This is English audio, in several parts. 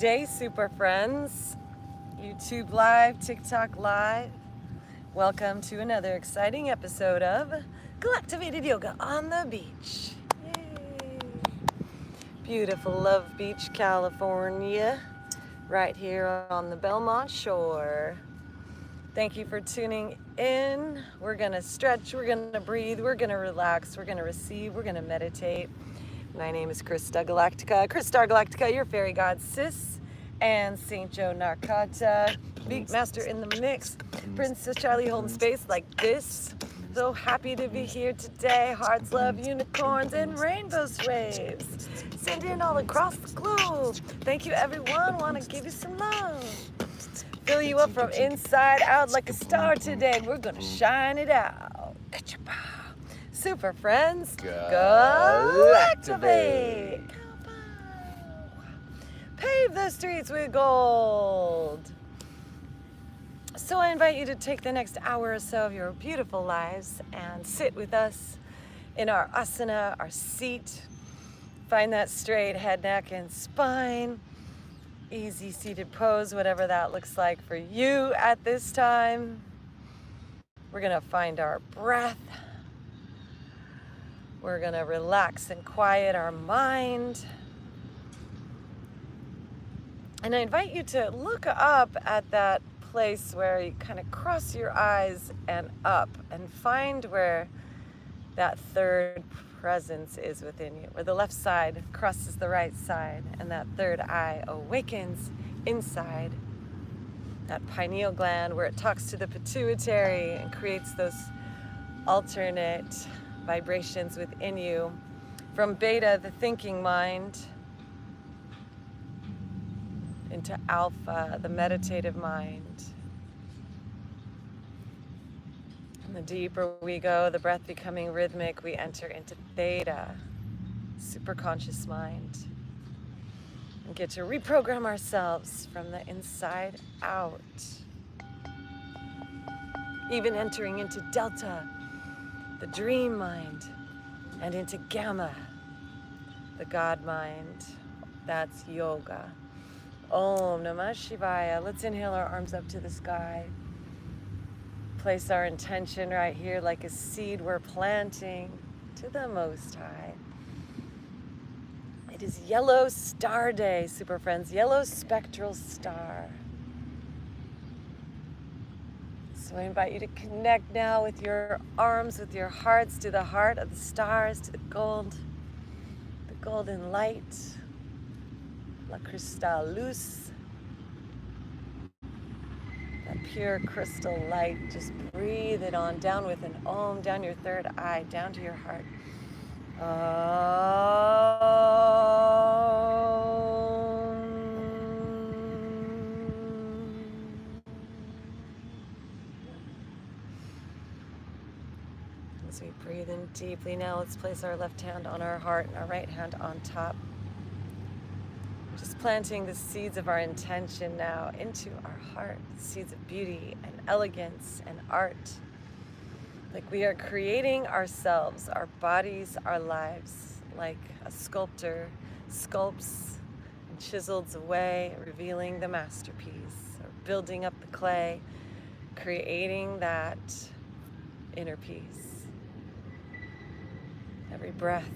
day, super friends. YouTube Live, TikTok Live. Welcome to another exciting episode of Galactivated Yoga on the Beach. Yay! Beautiful Love Beach, California, right here on the Belmont Shore. Thank you for tuning in. We're gonna stretch, we're gonna breathe, we're gonna relax, we're gonna receive, we're gonna meditate. My name is Krista Galactica, Kristar Galactica, your fairy god sis, and Saint Joe Narcata, Beat Master in the mix, Princess Charlie holding space like this. So happy to be here today. Hearts, love, unicorns, and rainbow waves. Send in all across the globe. Thank you, everyone. Want to give you some love. Fill you up from inside out like a star today. We're gonna shine it out. Super friends, Galactivate! Pave the streets with gold. So I invite you to take the next hour or so of your beautiful lives and sit with us in our asana, our seat. Find that straight head, neck, and spine. Easy seated pose, whatever that looks like for you at this time. We're gonna find our breath. We're gonna relax and quiet our mind. And I invite you to look up at that place where you kind of cross your eyes and up and find where that third presence is within you, where the left side crosses the right side and that third eye awakens inside that pineal gland where it talks to the pituitary and creates those alternate vibrations within you from beta, the thinking mind, into alpha, the meditative mind. And the deeper we go, the breath becoming rhythmic, we enter into theta, superconscious mind, and get to reprogram ourselves from the inside out. Even entering into delta, the dream mind, and into gamma, the God mind. That's yoga. Om Namah Shivaya. Let's inhale our arms up to the sky. Place our intention right here like a seed we're planting to the Most High. It is Yellow Star Day, super friends. Yellow spectral star. So I invite you to connect now with your arms, with your hearts, to the heart of the stars, to the golden light, la crystal luz, that pure crystal light. Just breathe it on, down with an om, down your third eye, down to your heart. As we breathe in deeply now, let's place our left hand on our heart and our right hand on top. Just planting the seeds of our intention now into our heart, seeds of beauty and elegance and art. Like we are creating ourselves, our bodies, our lives, like a sculptor sculpts and chisels away, revealing the masterpiece, or building up the clay, creating that inner peace. Every breath,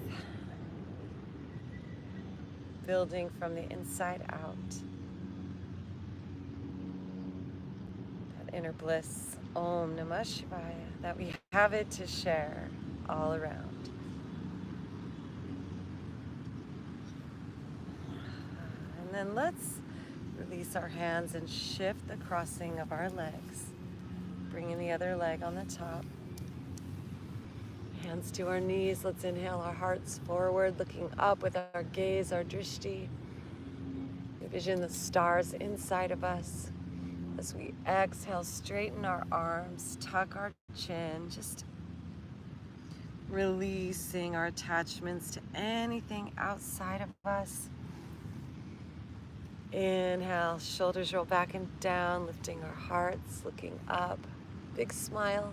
building from the inside out. That inner bliss, Om Namah Shivaya, that we have it to share all around. And then let's release our hands and shift the crossing of our legs, bringing the other leg on the top. Hands to our knees. Let's inhale our hearts forward, looking up with our gaze, our drishti. Envision the stars inside of us. As we exhale, straighten our arms, tuck our chin, just releasing our attachments to anything outside of us. Inhale, shoulders roll back and down, lifting our hearts, looking up. Big smile.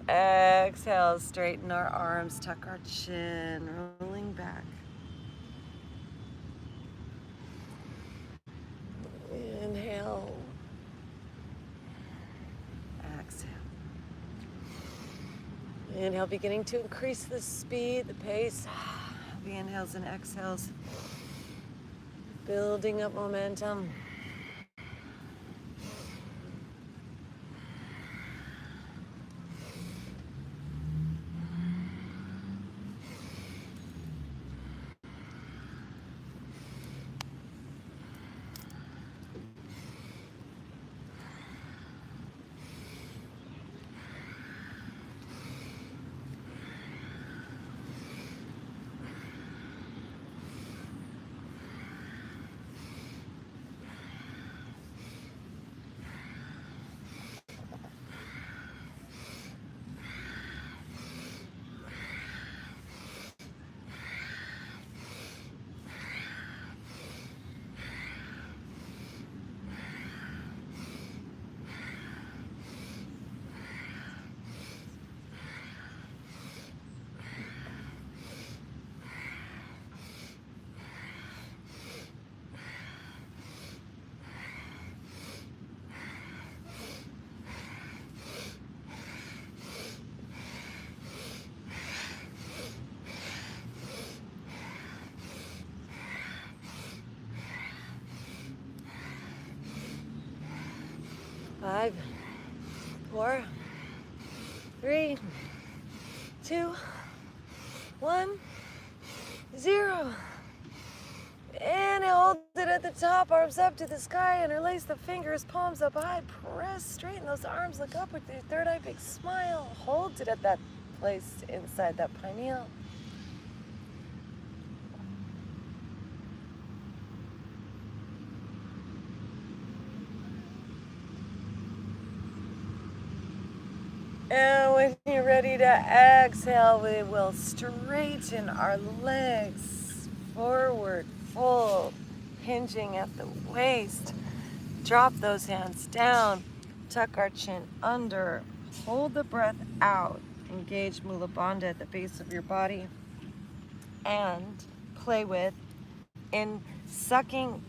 Exhale, straighten our arms, tuck our chin, rolling back. Inhale, beginning to increase the speed, the pace, the inhales and exhales, building up momentum. Five, 4, 3, 2, 1, 0. And hold it at the top, arms up to the sky, interlace the fingers, palms up high, press, straighten those arms, look up with your third eye, big smile. Hold it at that place inside that pineal. And when you're ready to exhale, we will straighten our legs forward, fold, hinging at the waist. Drop those hands down, tuck our chin under, hold the breath out, engage Mula Bandha at the base of your body, and play with in sucking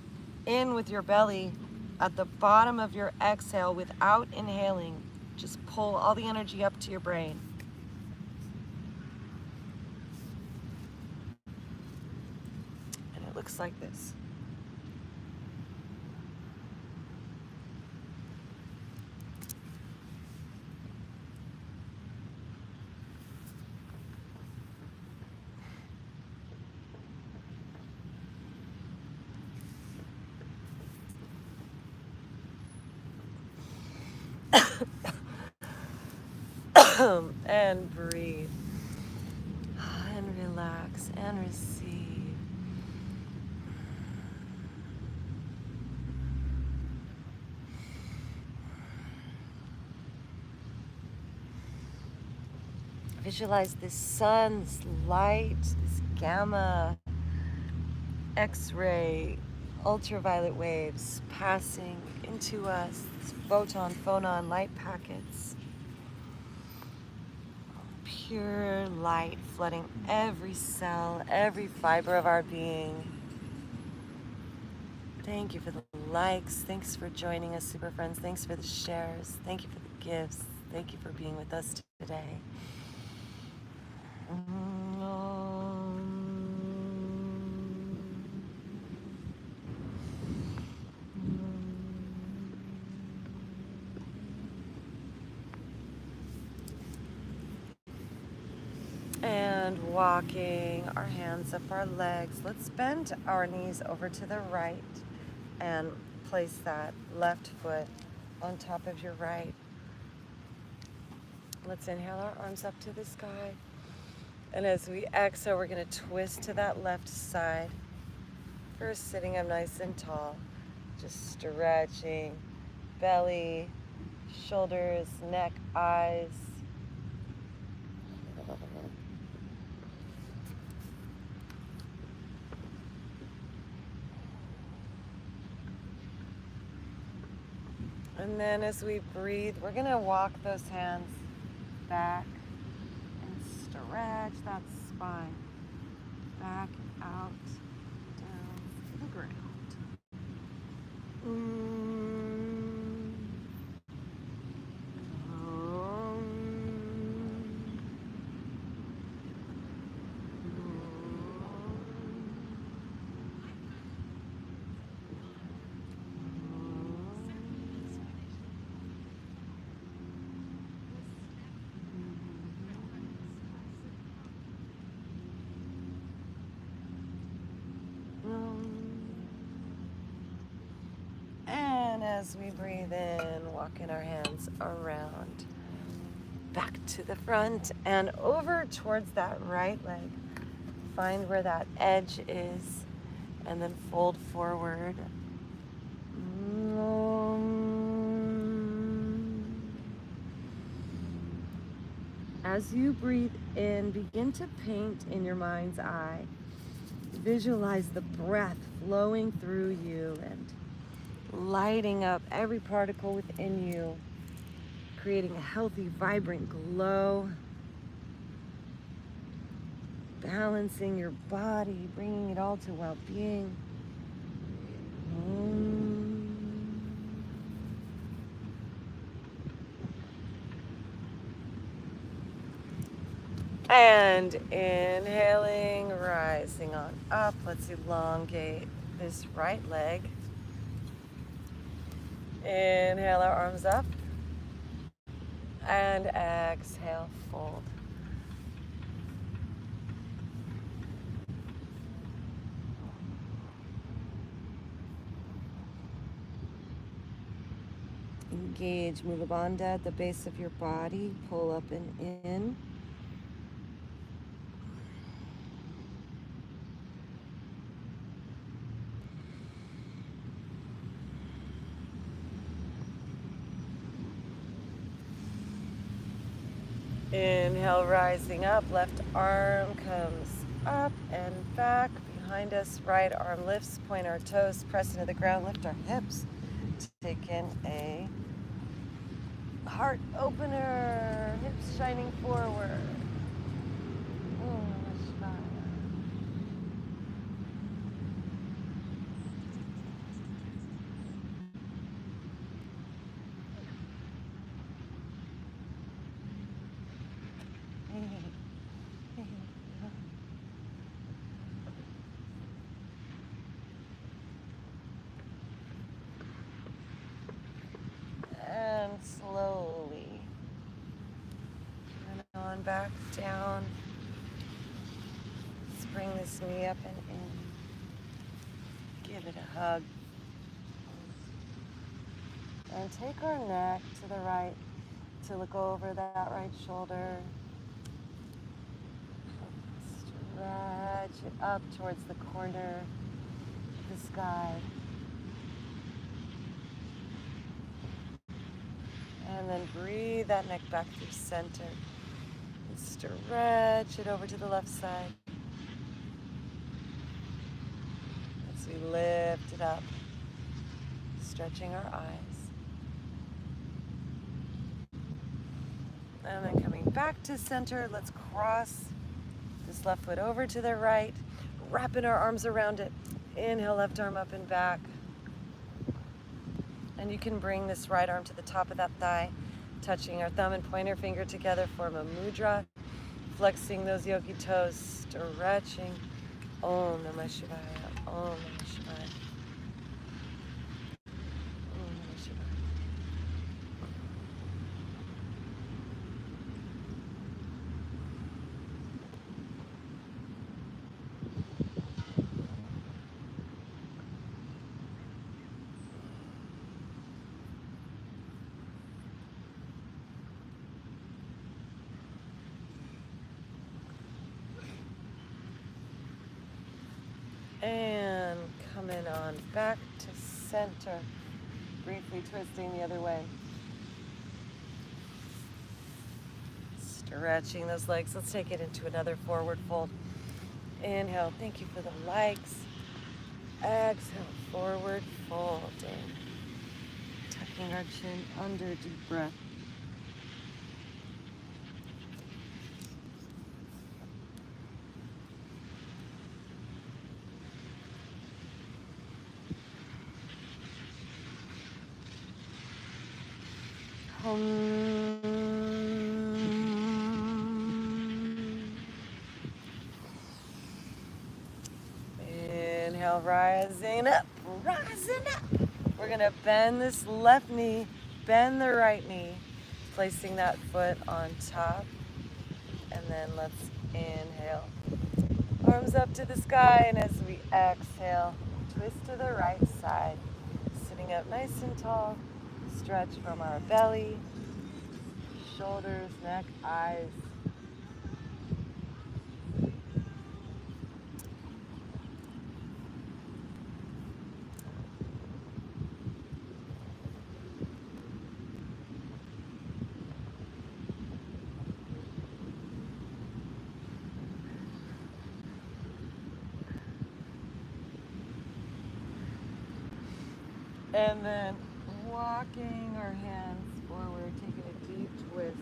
in with your belly at the bottom of your exhale without inhaling. Just pull all the energy up to your brain. And it looks like this. And breathe. And relax and receive. Visualize this sun's light, this gamma, X-ray, ultraviolet waves passing into us, these photon light packets. Pure light flooding every cell, every fiber of our being. Thank you for the likes. Thanks for joining us, super friends. Thanks for the shares. Thank you for the gifts. Thank you for being with us today. And walking our hands up our legs. Let's bend our knees over to the right and place that left foot on top of your right. Let's inhale our arms up to the sky. And as we exhale, we're going to twist to that left side. First, sitting up nice and tall. Just stretching belly, shoulders, neck, eyes. And then as we breathe, we're going to walk those hands back and stretch that spine back, out, down to the ground. as we breathe in, walking our hands around, back to the front and over towards that right leg. Find where that edge is and then fold forward. As you breathe in, begin to paint in your mind's eye. Visualize the breath flowing through you and lighting up every particle within you, creating a healthy, vibrant glow, balancing your body, bringing it all to well-being. And inhaling, rising on up. Let's elongate this right leg. Inhale our arms up. And exhale, fold. Engage Mula Bandha at the base of your body. Pull up and in. Inhale, rising up. Left arm comes up and back. Behind us, right arm lifts. Point our toes, press into the ground. Lift our hips. Take in a heart opener. Hips shining forward. And slowly and on back down. Let's bring this knee up and in. Give it a hug. And take our neck to the right to look over that right shoulder. Stretch it up towards the corner of the sky. And then breathe that neck back through center. And stretch it over to the left side. As we lift it up, stretching our eyes. And then coming back to center, let's cross this left foot over to the right, wrapping our arms around it. Inhale, left arm up and back. And you can bring this right arm to the top of that thigh, touching our thumb and pointer finger together, form a mudra, flexing those yogi toes, stretching. Om Namah Shivaya, Om Namah Shivaya. Om Namah Shivaya. And coming on back to center, briefly twisting the other way. Stretching those legs. Let's take it into another forward fold. Inhale, thank you for the likes. Exhale, forward folding. Tucking our chin under, deep breath. Inhale, rising up, rising up. We're gonna bend this left knee, bend the right knee, placing that foot on top. And then let's inhale. Arms up to the sky, and as we exhale, twist to the right side, sitting Sitting up nice and tall. Stretch from our belly, shoulders, neck, eyes. And then walking our hands forward, taking a deep twist.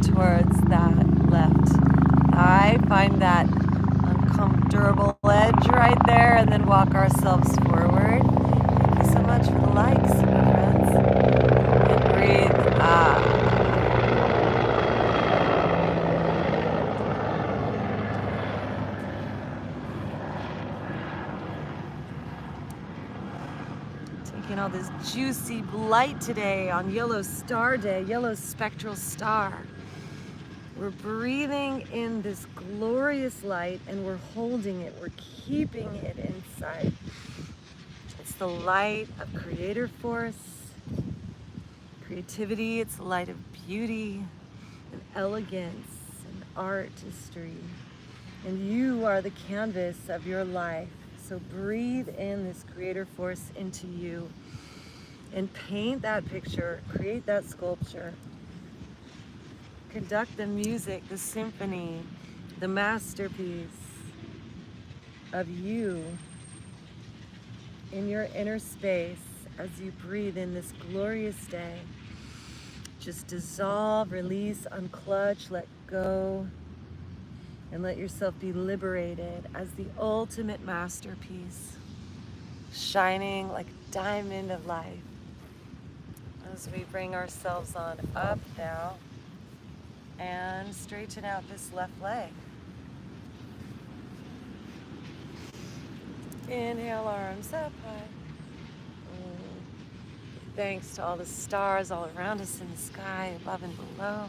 Towards that left thigh. Find that uncomfortable edge right there and then walk ourselves forward. Thank you so much for the likes, my friends. And breathe out. Taking all this juicy light today on Yellow Star Day, Yellow Spectral Star. We're breathing in this glorious light and we're holding it, we're keeping it inside. It's the light of creator force, creativity, it's the light of beauty and elegance and artistry. And you are the canvas of your life. So breathe in this creator force into you and paint that picture, create that sculpture. Conduct the music, the symphony, the masterpiece of you in your inner space as you breathe in this glorious day. Just dissolve, release, unclutch, let go, and let yourself be liberated as the ultimate masterpiece, shining like a diamond of light. As we bring ourselves on up now, and straighten out this left leg. Inhale, arms up high. Thanks to all the stars all around us in the sky, above and below,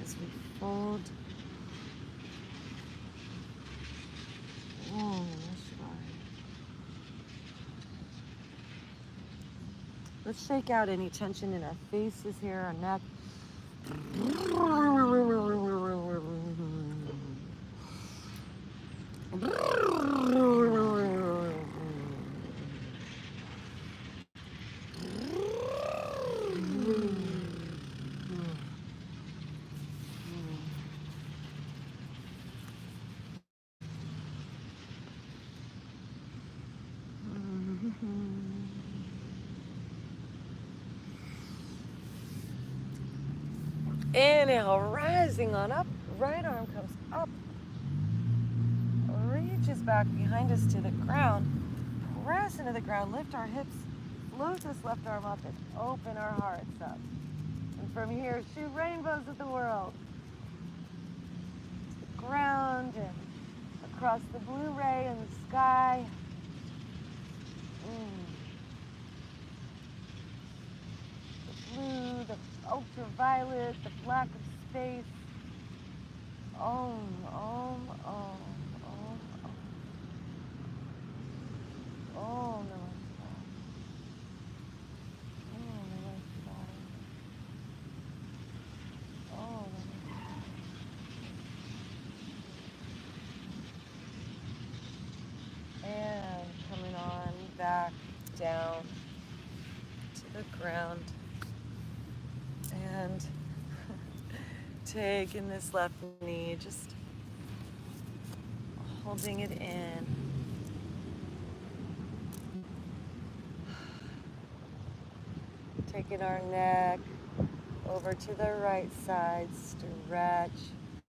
as we fold. Let's shake out any tension in our faces here, our neck. Inhale, rising on up, right arm comes up, reaches back behind us to the ground, press into the ground, lift our hips, float this left arm up and open our hearts up. And from here, shoot rainbows at the world. To the ground and across the blue ray in the sky. The blue, the ultraviolet, the black of space. Om, om, om, om, om. Om Namaskar. Om Namaskar. Om Namaskar. And coming on back down to the ground. And taking this left knee, just holding it in. Taking our neck over to the right side, stretch.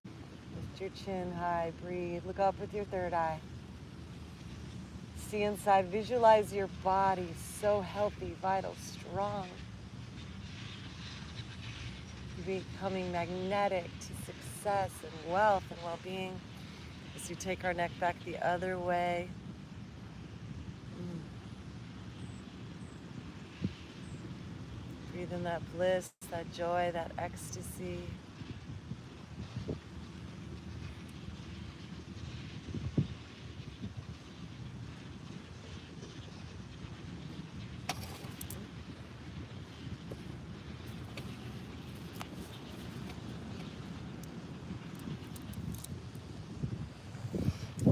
Lift your chin high, breathe. Look up with your third eye. See inside, visualize your body so healthy, vital, strong. Becoming magnetic to success and wealth and well-being as you take our neck back the other way. Breathe in that bliss, that joy, that ecstasy.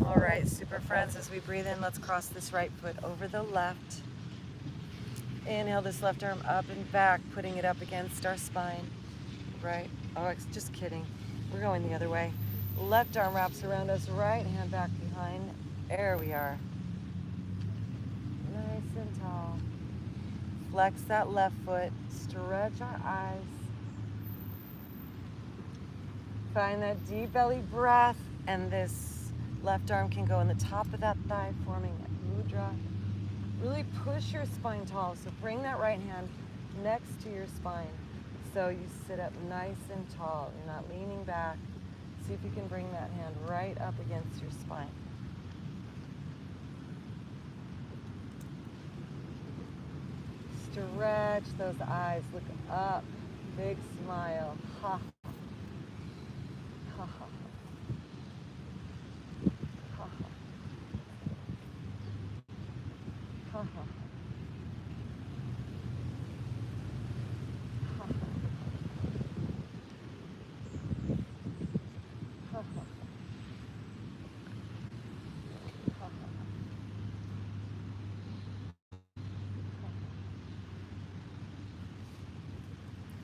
All right, super friends, as we breathe in, let's cross this right foot over the left. Inhale this left arm up and back, putting it up against our spine. Right? Oh, just kidding. We're going the other way. Left arm wraps around us, right hand back behind. There we are. Nice and tall. Flex that left foot. Stretch our eyes. Find that deep belly breath, and this left arm can go in the top of that thigh, forming a mudra. Really push your spine tall, so bring that right hand next to your spine so you sit up nice and tall. You're not leaning back. See if you can bring that hand right up against your spine. Stretch those eyes, look up, big smile. Ha. Ha ha. Ha ha. Ha ha.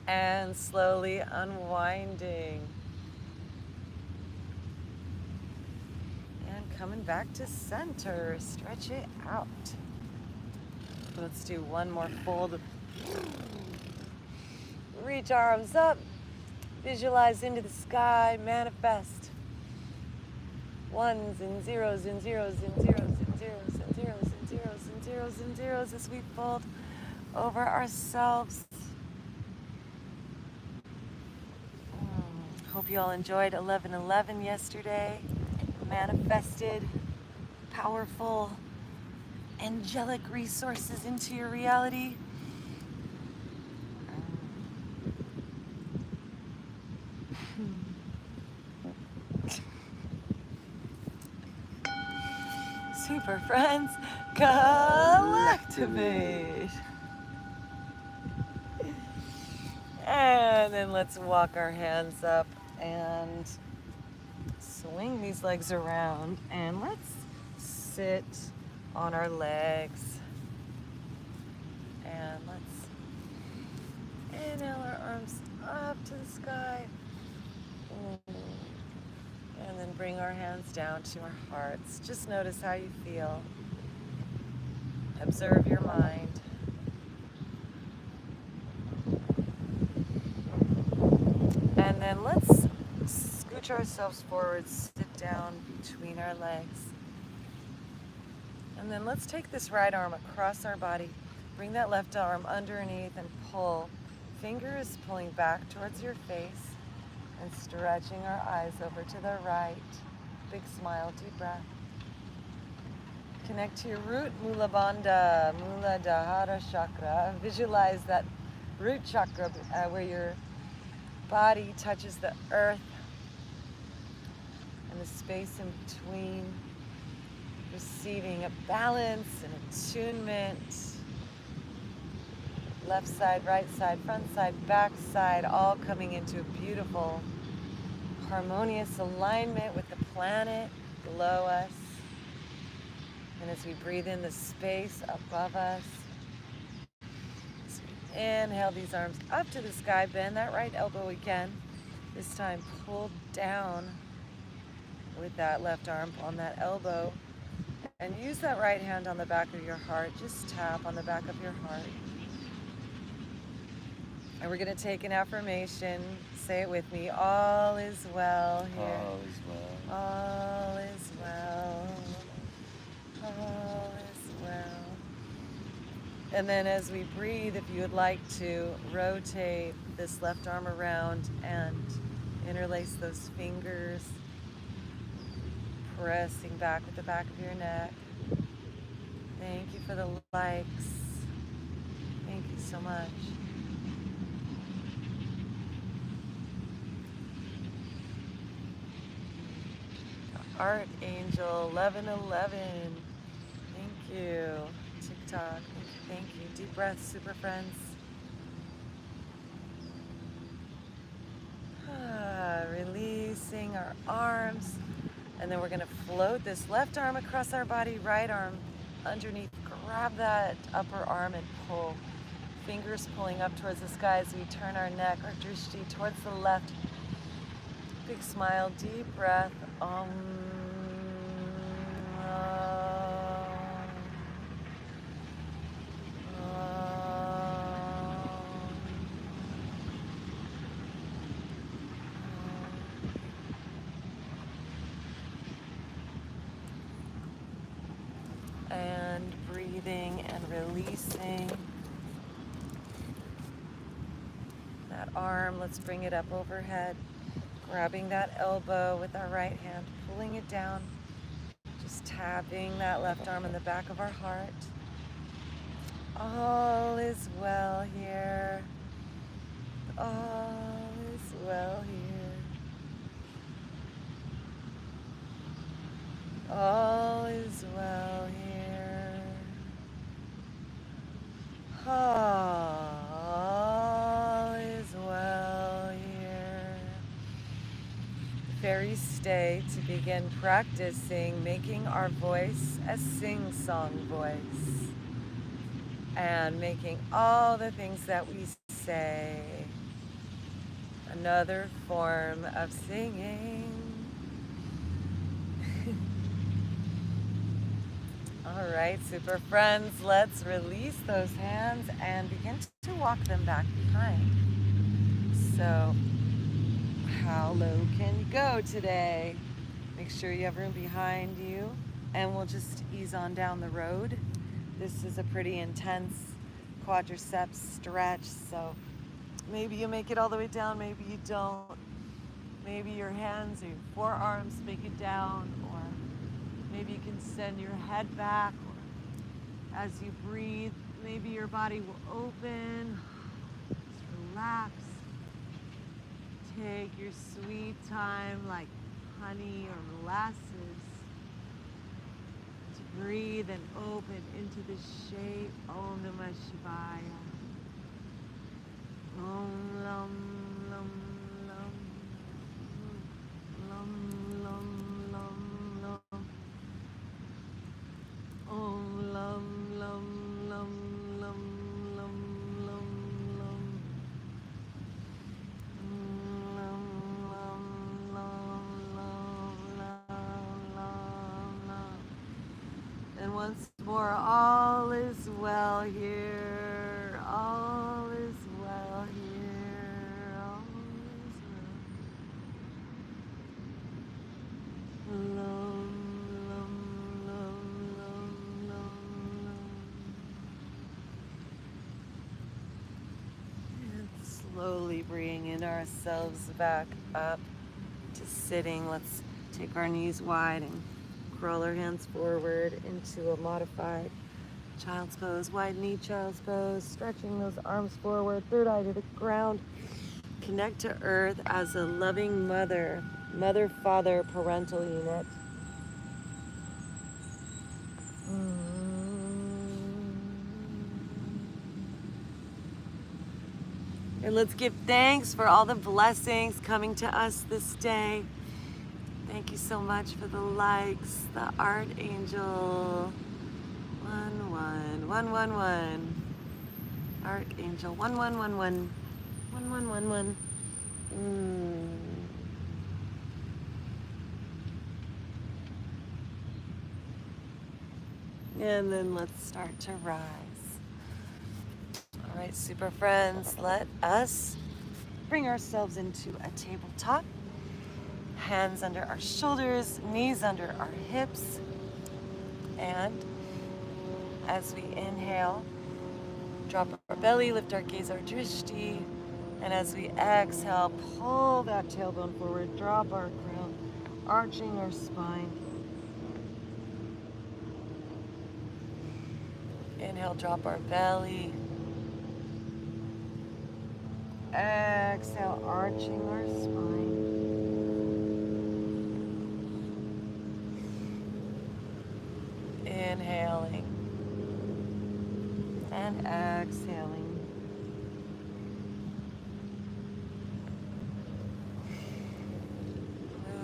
And slowly unwinding. And coming back to center. Stretch it out. Let's do one more fold. Reach arms up. Visualize into the sky. Manifest. Ones and zeros and zeros and zeros and zeros and zeros and zeros and zeros and zeros as we fold over ourselves. Hope you all enjoyed 11/11 yesterday. Manifested powerful angelic resources into your reality. Super friends, Galactivate. And then let's walk our hands up and swing these legs around, and let's sit on our legs. And let's inhale our arms up to the sky. And then bring our hands down to our hearts. Just notice how you feel. Observe your mind. And then let's scooch ourselves forward, sit down between our legs. And then let's take this right arm across our body. Bring that left arm underneath and pull. Fingers pulling back towards your face and stretching our eyes over to the right. Big smile, deep breath. Connect to your root, Mula Bandha, Muladhara chakra. Visualize that root chakra where your body touches the earth and the space in between, receiving a balance and attunement. Left side, right side, front side, back side, all coming into a beautiful, harmonious alignment with the planet below us. And as we breathe in the space above us, inhale these arms up to the sky, bend that right elbow again. This time pull down with that left arm on that elbow. And use that right hand on the back of your heart. Just tap on the back of your heart. And we're going to take an affirmation. Say it with me. All is well here. All is well. All is well. All is well. And then as we breathe, if you would like to rotate this left arm around and interlace those fingers, pressing back with the back of your neck. Thank you for the likes. Thank you so much. Archangel 1111. Thank you. TikTok. Thank you. Deep breaths, super friends. Releasing our arms. And then we're going to float this left arm across our body, right arm underneath. Grab that upper arm and pull. Fingers pulling up towards the sky as we turn our neck, our drishti towards the left. Big smile, deep breath. And breathing and releasing that arm. Let's bring it up overhead. Grabbing that elbow with our right hand, pulling it down. Just tapping that left arm in the back of our heart. All is well here. All is well here. All is well here. All is well here. Fairies stay to begin practicing making our voice a sing-song voice and making all the things that we say another form of singing. All right, super friends, let's release those hands and begin to walk them back behind. So, how low can you go today? Make sure you have room behind you, and we'll just ease on down the road. This is a pretty intense quadriceps stretch, so maybe you make it all the way down, maybe you don't. Maybe your hands or your forearms make it down, or maybe you can send your head back, or as you breathe, maybe your body will open. Just relax. Take your sweet time like honey or molasses to breathe and open into the shape. Om Namah Shivaya. Om Lam Lam Lam Lam Lam Lam Lam. Om Lam Lam Lam Lam Lam Lam Lam. And once more, all is well here. All is well here. All is well. Lum, lum, lum, lum, lum, lum. And slowly bringing ourselves back up to sitting. Let's take our knees wide and crawl our hands forward into a modified child's pose. Wide knee child's pose. Stretching those arms forward. Third eye to the ground. Connect to earth as a loving mother. Mother-father parental unit. And let's give thanks for all the blessings coming to us this day. Thank you so much for the likes, the Archangel 11111. Archangel 1111. 1111. And then let's start to rise. All right, super friends, let us bring ourselves into a tabletop. Hands under our shoulders, knees under our hips. And as we inhale, drop our belly, lift our gaze, our drishti. And as we exhale, pull that tailbone forward, drop our crown, arching our spine. Inhale, drop our belly. Exhale, arching our spine. Inhaling and exhaling.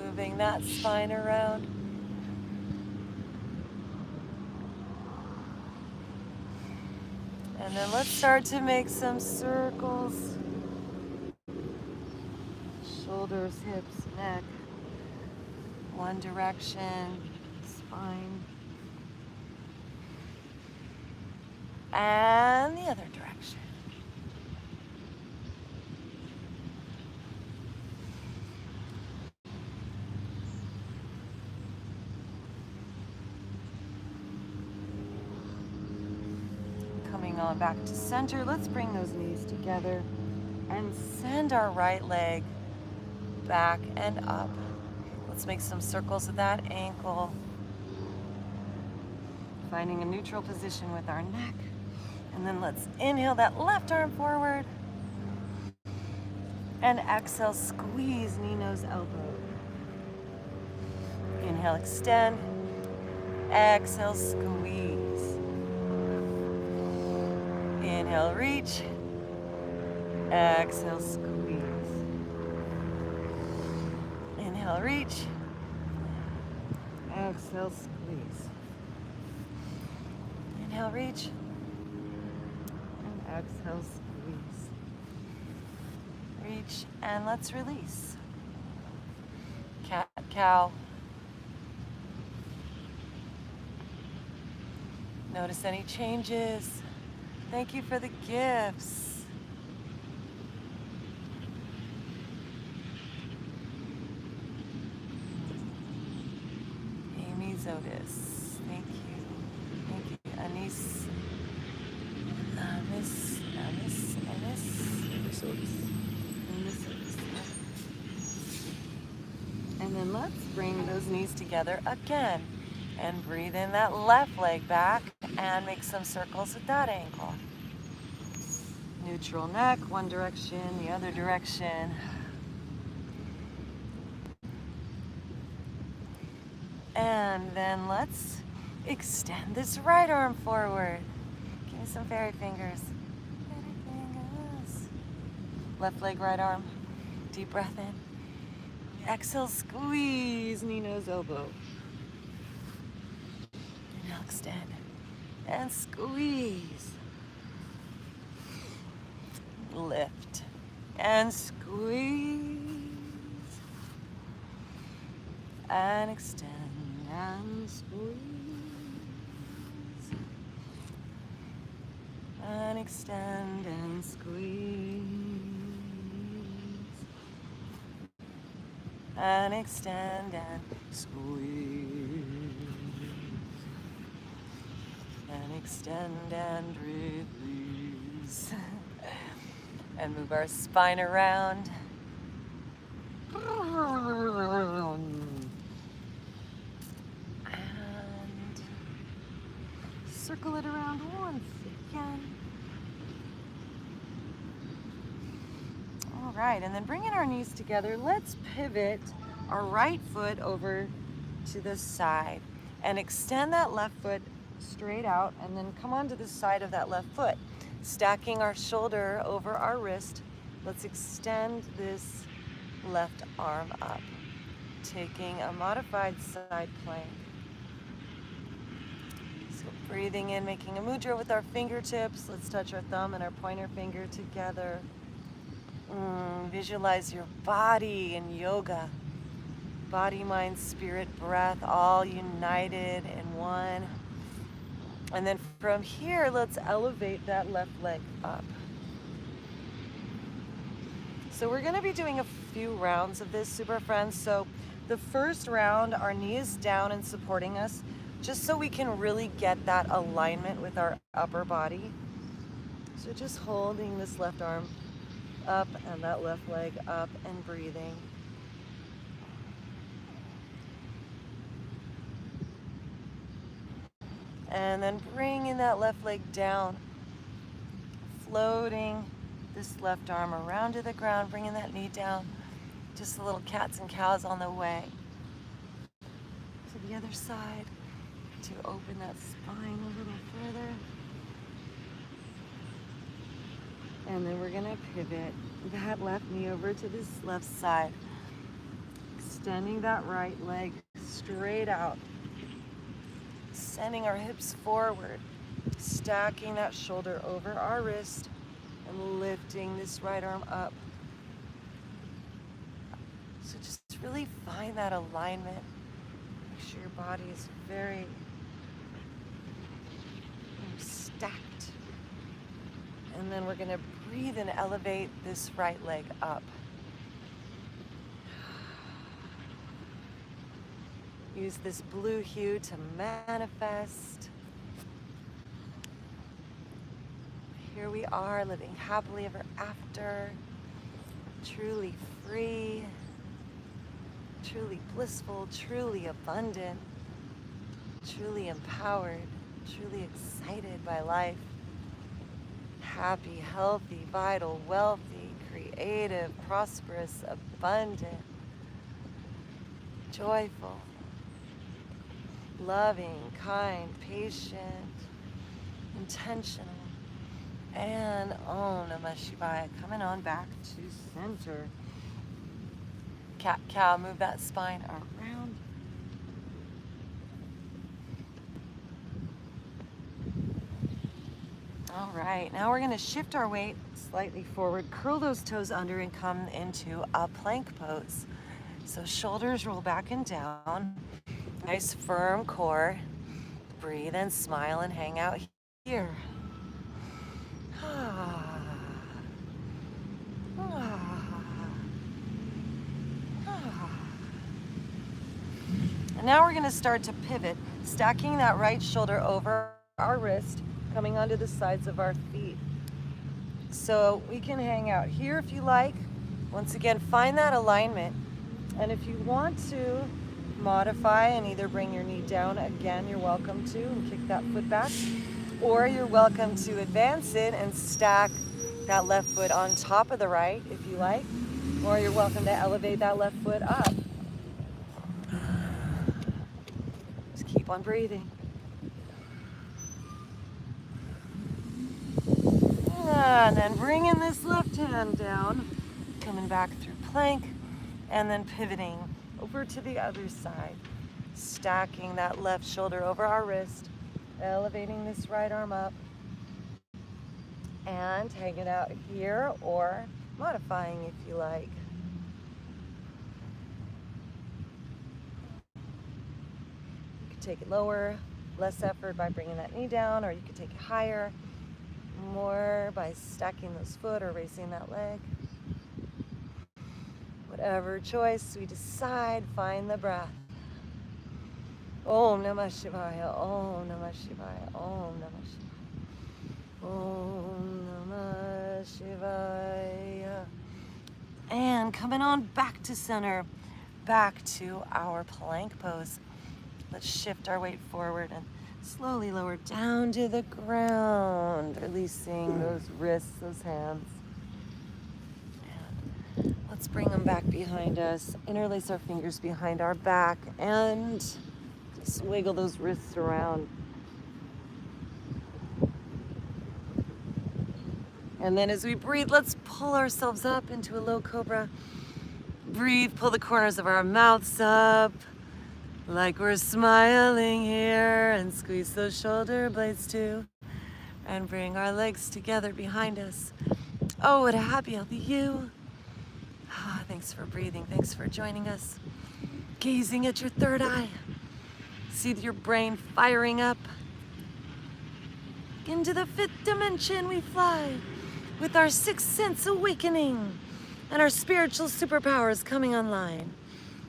Moving that spine around. And then let's start to make some circles. Shoulders, hips, neck. One direction, spine. And the other direction. Coming on back to center, let's bring those knees together and send our right leg back and up. Let's make some circles with that ankle. Finding a neutral position with our neck. And then let's inhale that left arm forward. And exhale, squeeze knee, nose, elbow. Inhale, extend. Exhale, squeeze. Inhale, reach. Exhale, squeeze. Inhale, reach. Exhale, squeeze. Inhale, reach. And exhale, squeeze. Reach, and let's release. Cat, cow. Notice any changes. Thank you for the gifts. Amy Zotis, thank you. Thank you. Anise, and then let's bring those knees together again. And breathe in that left leg back and make some circles with that ankle. Neutral neck, one direction, the other direction. And then let's extend this right arm forward. Give me some fairy fingers. Fairy fingers. Left leg, right arm. Deep breath in. Exhale, squeeze, knee, nose, elbow. Inhale, extend. And squeeze. Lift. And squeeze. And extend. And squeeze. And extend and squeeze. And extend and squeeze. And extend and release. And move our spine around. And circle it around once again. All right, and then bringing our knees together, let's pivot our right foot over to the side and extend that left foot straight out and then come onto the side of that left foot. Stacking our shoulder over our wrist, let's extend this left arm up, taking a modified side plank. So breathing in, making a mudra with our fingertips. Let's touch our thumb and our pointer finger together. Visualize your body in yoga. Body, mind, spirit, breath, all united in one. And then from here, let's elevate that left leg up. So we're gonna be doing a few rounds of this, super friends. So the first round, our knee is down and supporting us, just so we can really get that alignment with our upper body. So just holding this left arm up and that left leg up and breathing. And then bringing that left leg down, floating this left arm around to the ground, bringing that knee down. Just a little cats and cows on the way to the other side to open that spine a little further. And then we're gonna pivot that left knee over to this left side, extending that right leg straight out, sending our hips forward, stacking that shoulder over our wrist, and lifting this right arm up. So just really find that alignment. Make sure your body is very stacked. And then we're gonna breathe and elevate this right leg up. Use this blue hue to manifest. Here we are, living happily ever after, truly free, truly blissful, truly abundant, truly empowered, truly excited by life. Happy, healthy, vital, wealthy, creative, prosperous, abundant, joyful, loving, kind, patient, intentional, and Om Namah Shivaya. Coming on back to center. Cat, cow, move that spine around. All right, now we're gonna shift our weight slightly forward, curl those toes under, and come into a plank pose. So shoulders roll back and down, nice firm core. Breathe and smile and hang out here. And now we're gonna start to pivot, stacking that right shoulder over our wrist, coming onto the sides of our feet. So we can hang out here if you like. Once again, find that alignment. And if you want to modify and either bring your knee down again, you're welcome to, and kick that foot back. Or you're welcome to advance it and stack that left foot on top of the right if you like. Or you're welcome to elevate that left foot up. Just keep on breathing. And then bringing this left hand down, coming back through plank, and then pivoting over to the other side, stacking that left shoulder over our wrist, elevating this right arm up, and hanging out here or modifying if you like. You could take it lower, less effort by bringing that knee down, or you could take it higher, more by stacking those foot or raising that leg. Whatever choice we decide, find the breath. Om Namah Shivaya, Om Namah Shivaya, Om Namah Shivaya, Om Namah Shivaya. And coming on back to center, back to our plank pose. Let's shift our weight forward and slowly lower down to the ground, releasing those wrists, those hands. And let's bring them back behind us, interlace our fingers behind our back, and just wiggle those wrists around. And then as we breathe, let's pull ourselves up into a low cobra. Breathe, pull the corners of our mouths up, like we're smiling here, and squeeze those shoulder blades too, and bring our legs together behind us. Oh, what a happy, healthy you. Thanks for breathing. Thanks for joining us. Gazing at your third eye. See your brain firing up. Into the fifth dimension we fly with our sixth sense awakening. and our spiritual superpowers coming online.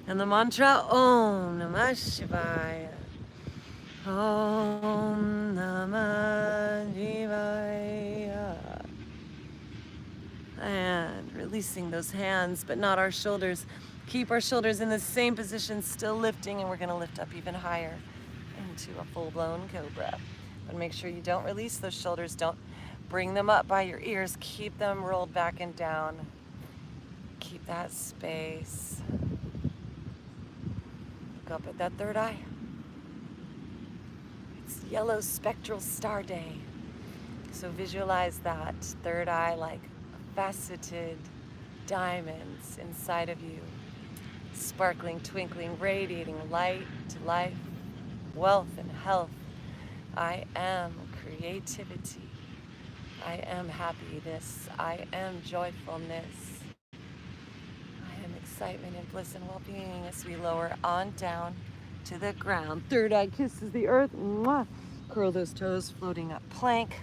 And the mantra Om Namah Shivaya. Om Namah Shivaya. And releasing those hands, but not our shoulders. Keep our shoulders in the same position, still lifting, and we're going to lift up even higher into a full-blown cobra. But make sure you don't release those shoulders. Don't bring them up by your ears. Keep them rolled back and down. Keep that space. Look up at that third eye. It's yellow spectral star day. So visualize that third eye like faceted diamonds inside of you. Sparkling, twinkling, radiating light to life, wealth and health. I am creativity. I am happiness. I am joyfulness. I am excitement and bliss and well-being as we lower on down to the ground. Third eye kisses the earth. Mwah. Curl those toes, floating up plank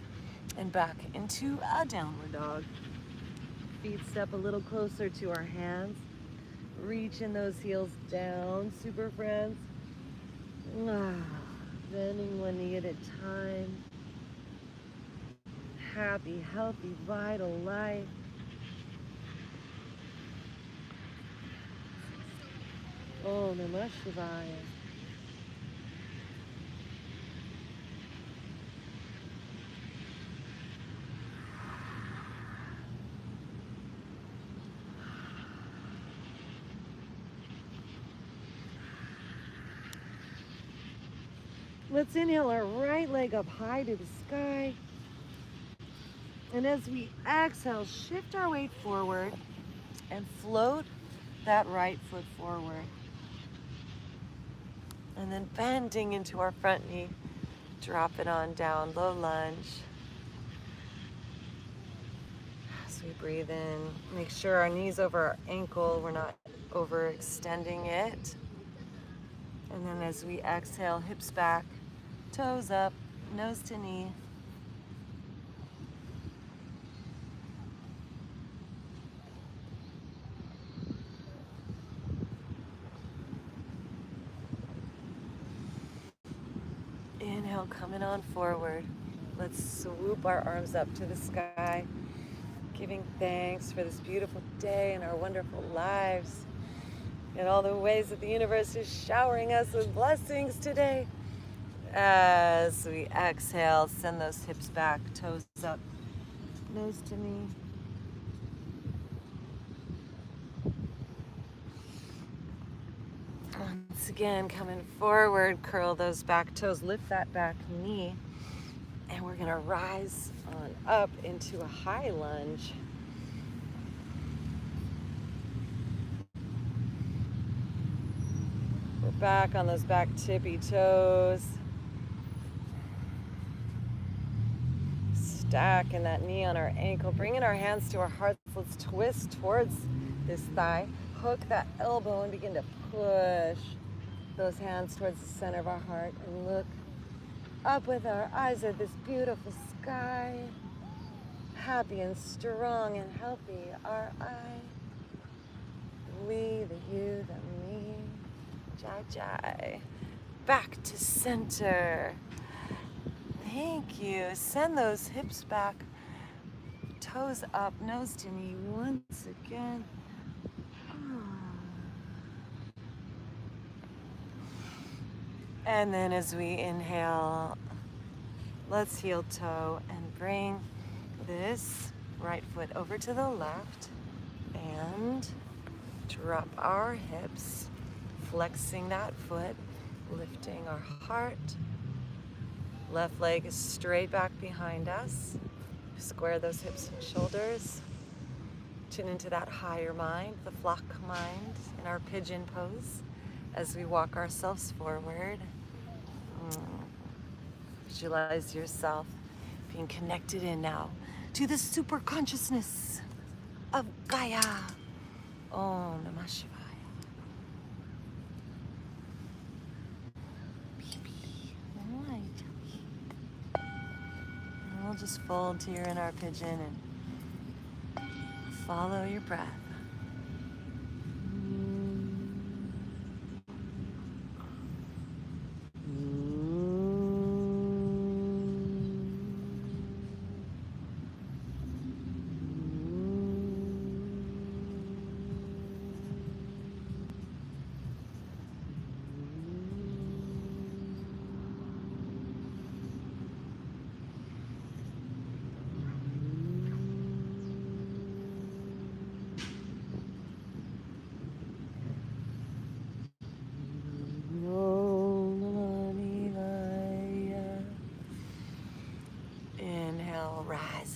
and back into a downward dog. Feet step a little closer to our hands. Reaching those heels down, super friends. Bending one knee at a time. Happy, healthy, vital life. Om Namah Shivaya. Let's inhale our right leg up high to the sky. And as we exhale, shift our weight forward and float that right foot forward. And then bending into our front knee, drop it on down, low lunge. As we breathe in, make sure our knee's over our ankle, we're not overextending it. And then as we exhale, hips back, toes up, nose to knee. Inhale, coming on forward. Let's swoop our arms up to the sky, giving thanks for this beautiful day and our wonderful lives and all the ways that the universe is showering us with blessings today. As we exhale, send those hips back, toes up, nose to knee. Once again, coming forward, curl those back toes, lift that back knee, and we're gonna rise on up into a high lunge. We're back on those back tippy toes. Stacking that knee on our ankle, bringing our hands to our hearts. Let's twist towards this thigh. Hook that elbow and begin to push those hands towards the center of our heart and look up with our eyes at this beautiful sky. Happy and strong and healthy are I. We, the you, the me. Jai Jai. Back to center. Thank you. Send those hips back, toes up, nose to knee once again. And then as we inhale, let's heel toe and bring this right foot over to the left and drop our hips, flexing that foot, lifting our heart. Left leg is straight back behind us. Square those hips and shoulders. Tune into that higher mind, the flock mind, in our pigeon pose as we walk ourselves forward. Visualize yourself being connected in now to the super consciousness of Gaia. Om Namah Shivaya. We'll just fold here in our pigeon and follow your breath.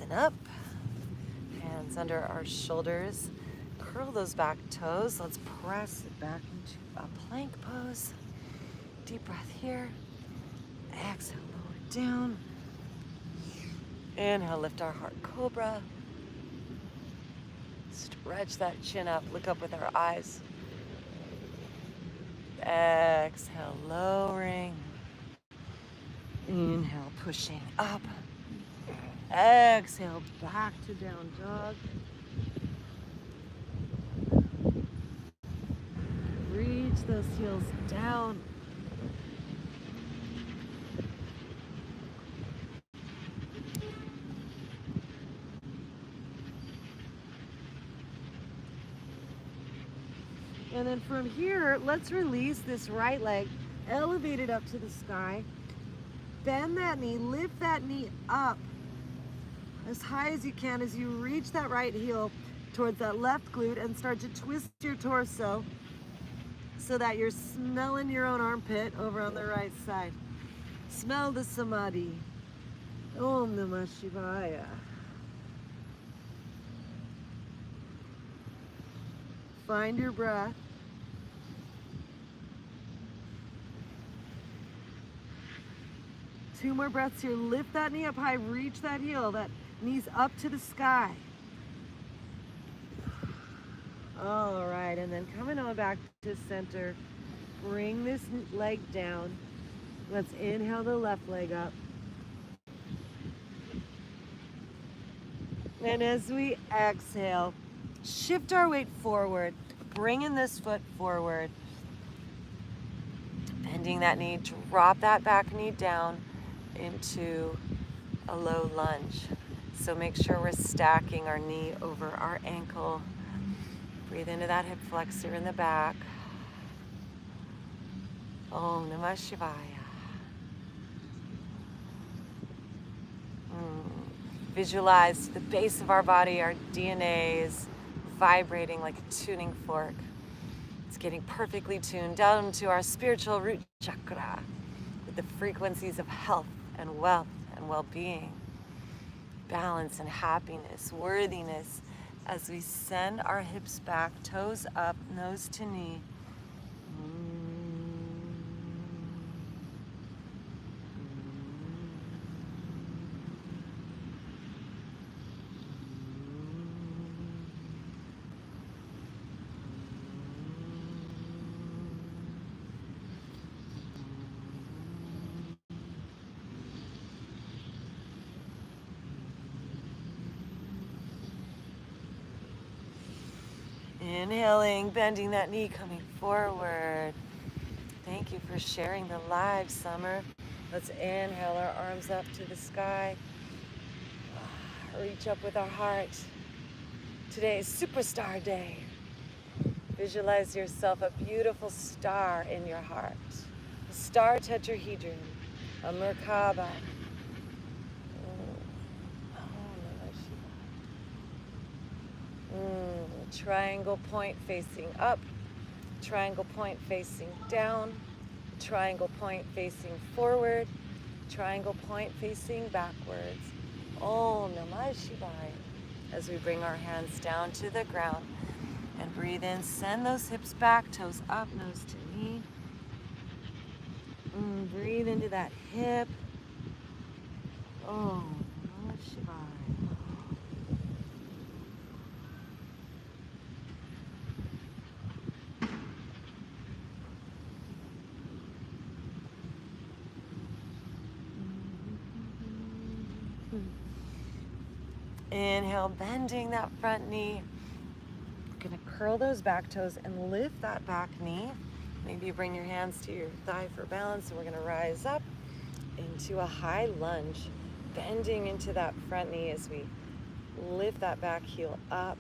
Chin up, hands under our shoulders. Curl those back toes. Let's press it back into a plank pose. Deep breath here. Exhale, lower down. Inhale, lift our heart, cobra. Stretch that chin up, look up with our eyes. Exhale, lowering. Inhale, pushing up. Exhale, back to down dog. Reach those heels down. And then from here, let's release this right leg, elevate it up to the sky. Bend that knee, lift that knee up as high as you can as you reach that right heel towards that left glute and start to twist your torso so that you're smelling your own armpit over on the right side. Smell the samadhi. Om Namah Shivaya. Find your breath. Two more breaths here. Lift that knee up high, reach that heel, that knee's up to the sky. All right, and then coming on back to center, bring this leg down. Let's inhale the left leg up. And as we exhale, shift our weight forward, bringing this foot forward. Bending that knee, drop that back knee down into a low lunge. So make sure we're stacking our knee over our ankle. Breathe into that hip flexor in the back. Om Namah Shivaya. Visualize to the base of our body, our DNA is vibrating like a tuning fork. It's getting perfectly tuned down to our spiritual root chakra with the frequencies of health and wealth and well-being, balance and happiness, worthiness, as we send our hips back, toes up, nose to knee. Inhaling, bending that knee, coming forward. Thank you for sharing the live, Summer. Let's inhale our arms up to the sky. Reach up with our heart. Today is Superstar Day. Visualize yourself a beautiful star in your heart. A star tetrahedron, a Merkaba. Triangle point facing up, triangle point facing down, triangle point facing forward, triangle point facing backwards. Om Namah Shivaya. As we bring our hands down to the ground and breathe in, send those hips back, toes up, nose to knee. Breathe into that hip. Om Namah Shivaya. Inhale, bending that front knee. We're gonna curl those back toes and lift that back knee. Maybe you bring your hands to your thigh for balance, and we're gonna rise up into a high lunge, bending into that front knee as we lift that back heel up.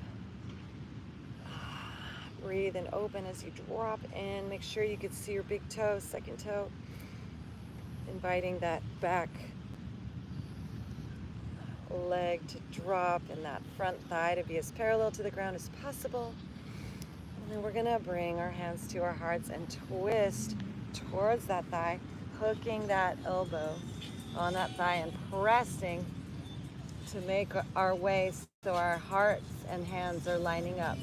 Breathe and open as you drop in. Make sure you can see your big toe, second toe. Inviting that back leg to drop and that front thigh to be as parallel to the ground as possible. And then we're gonna bring our hands to our hearts and twist towards that thigh, hooking that elbow on that thigh and pressing to make our way so our hearts and hands are lining up.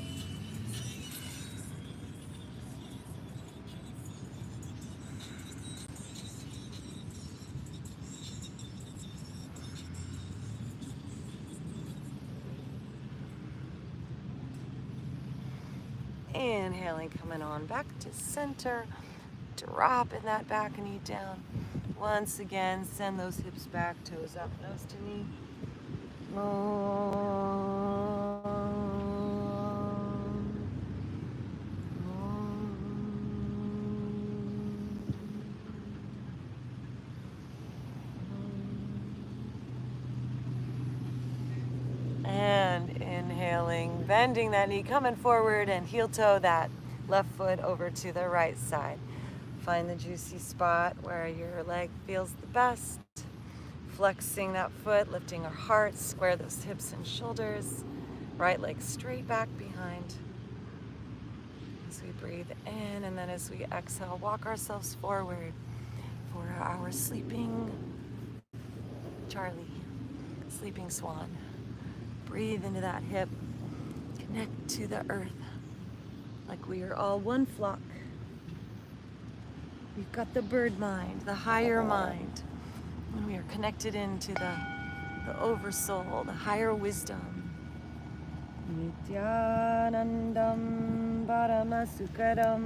Inhaling, coming on back to center, dropping that back knee down. Once again, send those hips back, toes up, nose to knee. And inhaling, bending that knee, coming forward, and heel toe that left foot over to the right side. Find the juicy spot where your leg feels the best. Flexing that foot, lifting our heart, square those hips and shoulders. Right leg straight back behind. As we breathe in, and then as we exhale, walk ourselves forward for our sleeping Charlie, sleeping swan. Breathe into that hip. Connect to the earth like we are all one flock. We've got the bird mind, the higher mind. And we are connected into the oversoul, the higher wisdom. Nityanandam Paramasukadam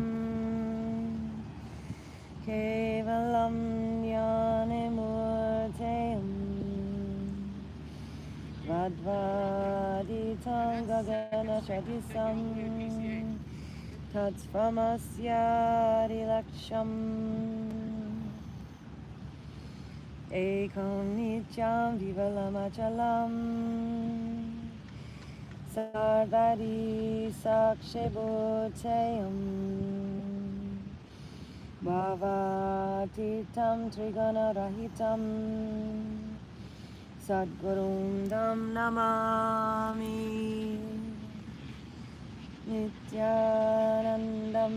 Kevalam Jnanimurtayam Vadvaditam Gagana Shadisam Tatsvamasyadi Laksham Ekam Nityam Vivalamachalam Sarvari Sakshibhutayam Bhavatitam Trigana Rahitam Sadgurum Dam Namami Nityanandam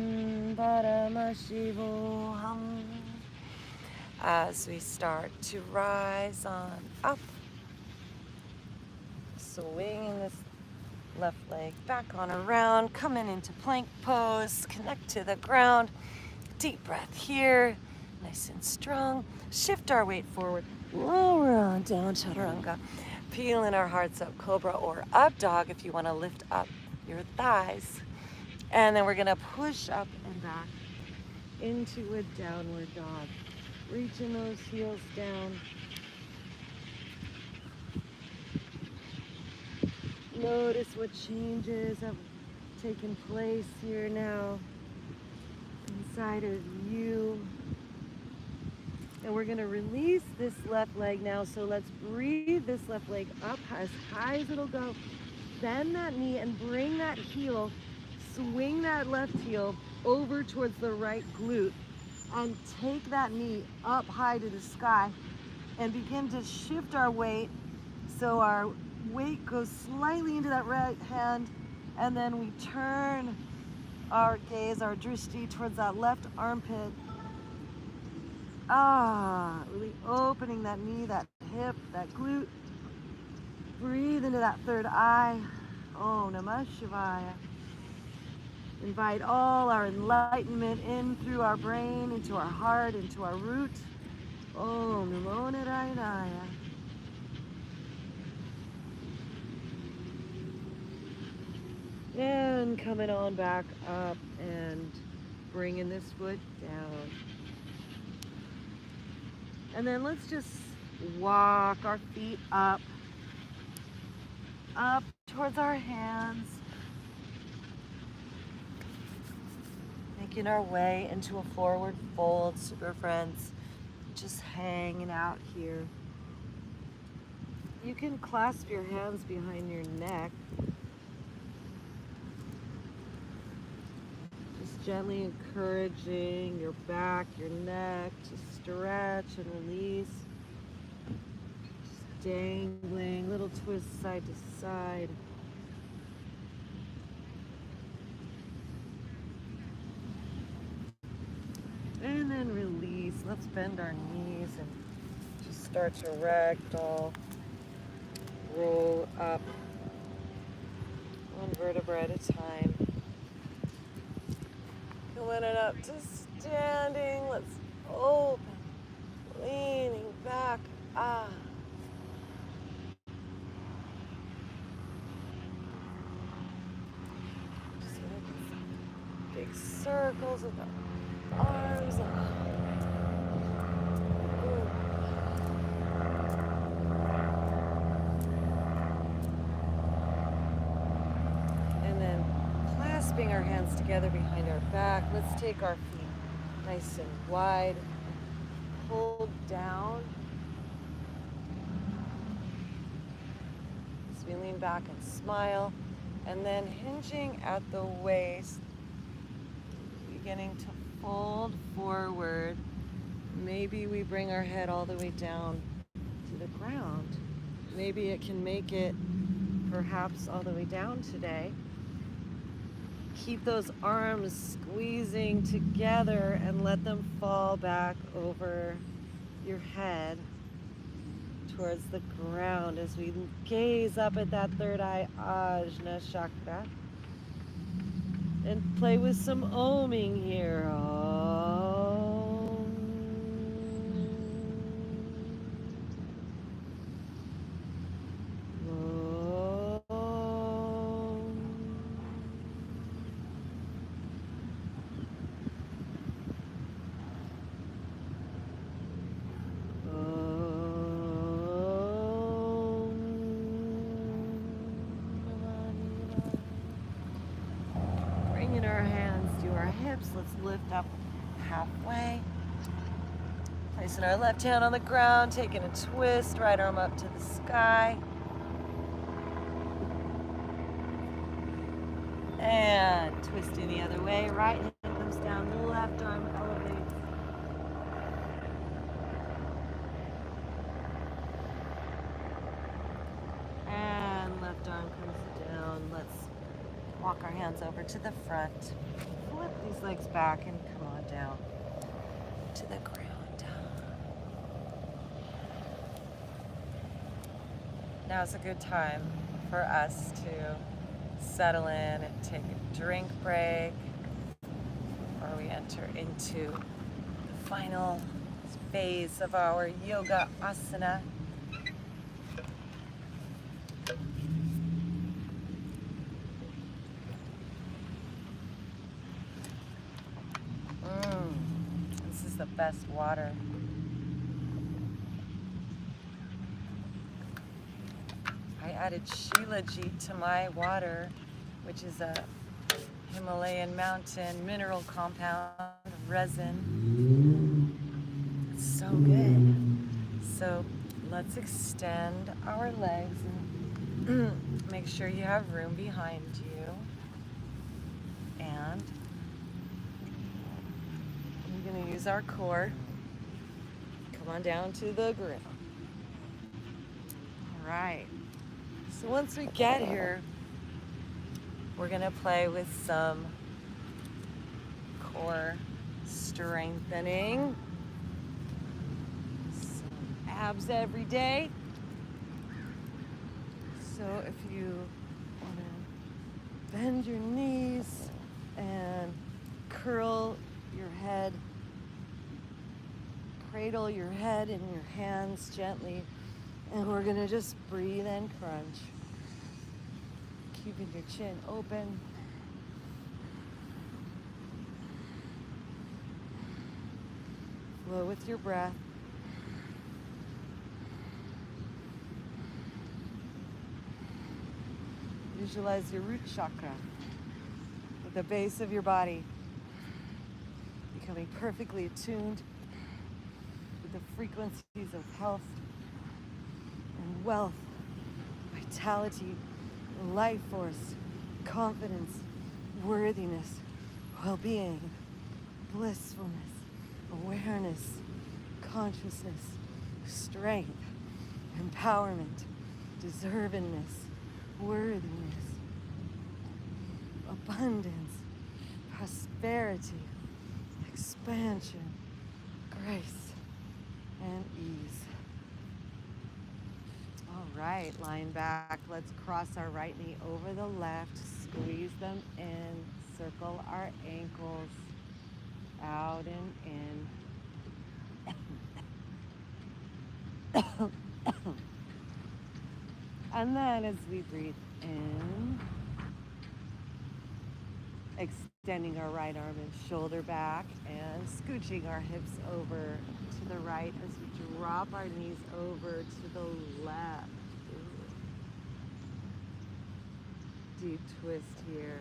Paramashivoham. As we start to rise on up, swinging this left leg back on around, coming into plank pose, connect to the ground, deep breath here, nice and strong, shift our weight forward, lower on down, chaturanga, peeling our hearts up, cobra or up dog if you want to lift up your thighs, and then we're going to push up and back into a downward dog. Reaching those heels down. Notice what changes have taken place here now inside of you. And we're going to release this left leg now. So let's breathe this left leg up as high as it'll go. Bend that knee and bring that heel, swing that left heel over towards the right glute. And take that knee up high to the sky and begin to shift our weight so our weight goes slightly into that right hand, and then we turn our gaze, our drishti, towards that left armpit. Really opening that knee, that hip, that glute. Breathe into that third eye. Om Namah Shivaya. Invite all our enlightenment in through our brain, into our heart, into our root. Om Namo Narayana. And coming on back up and bringing this foot down. And then let's just walk our feet up towards our hands. Making our way into a forward fold, super friends. Just hanging out here. You can clasp your hands behind your neck. Just gently encouraging your back, your neck to stretch and release. Just dangling, little twists side to side. And then release. Let's bend our knees and just start to ragdoll. roll up one vertebra at a time. Coming it up to standing. Let's open, leaning back. Just making big circles with our arms. And then clasping our hands together behind our back. Let's take our feet nice and wide. Hold down. As we lean back and smile. And then hinging at the waist, beginning to fold forward. Maybe we bring our head all the way down to the ground. Maybe it can make it perhaps all the way down today. Keep those arms squeezing together and let them fall back over your head towards the ground as we gaze up at that third eye, Ajna chakra. And play with some oming here. Bringing our hands to our hips, let's lift up halfway. Placing our left hand on the ground, taking a twist, right arm up to the sky. And twisting the other way, right hand comes down, the left arm elevates. And left arm comes down. Let's walk our hands over to the front. Flip these legs back and come on down to the ground. Now's a good time for us to settle in and take a drink break before we enter into the final phase of our yoga asana. This is the best water. I added Shilajit to my water, which is a Himalayan mountain mineral compound resin. It's so good. So let's extend our legs and make sure you have room behind you. And we're going to use our core. Come on down to the ground. All right. So once we get here, we're going to play with some core strengthening. Some abs every day. So if you want to bend your knees and curl your head, cradle your head in your hands gently, and we're going to just breathe and crunch. Keeping your chin open. Flow with your breath. Visualize your root chakra at the base of your body, becoming perfectly attuned with the frequencies of health and wealth, vitality, life force, confidence, worthiness, well-being, blissfulness, awareness, consciousness, strength, empowerment, deservedness, worthiness, abundance, prosperity, expansion, grace, and ease. All right, lying back. Let's cross our right knee over the left, squeeze them in, circle our ankles, out and in. And then as we breathe in, extending our right arm and shoulder back and scooching our hips over to the right as we drop our knees over to the left. Deep twist here.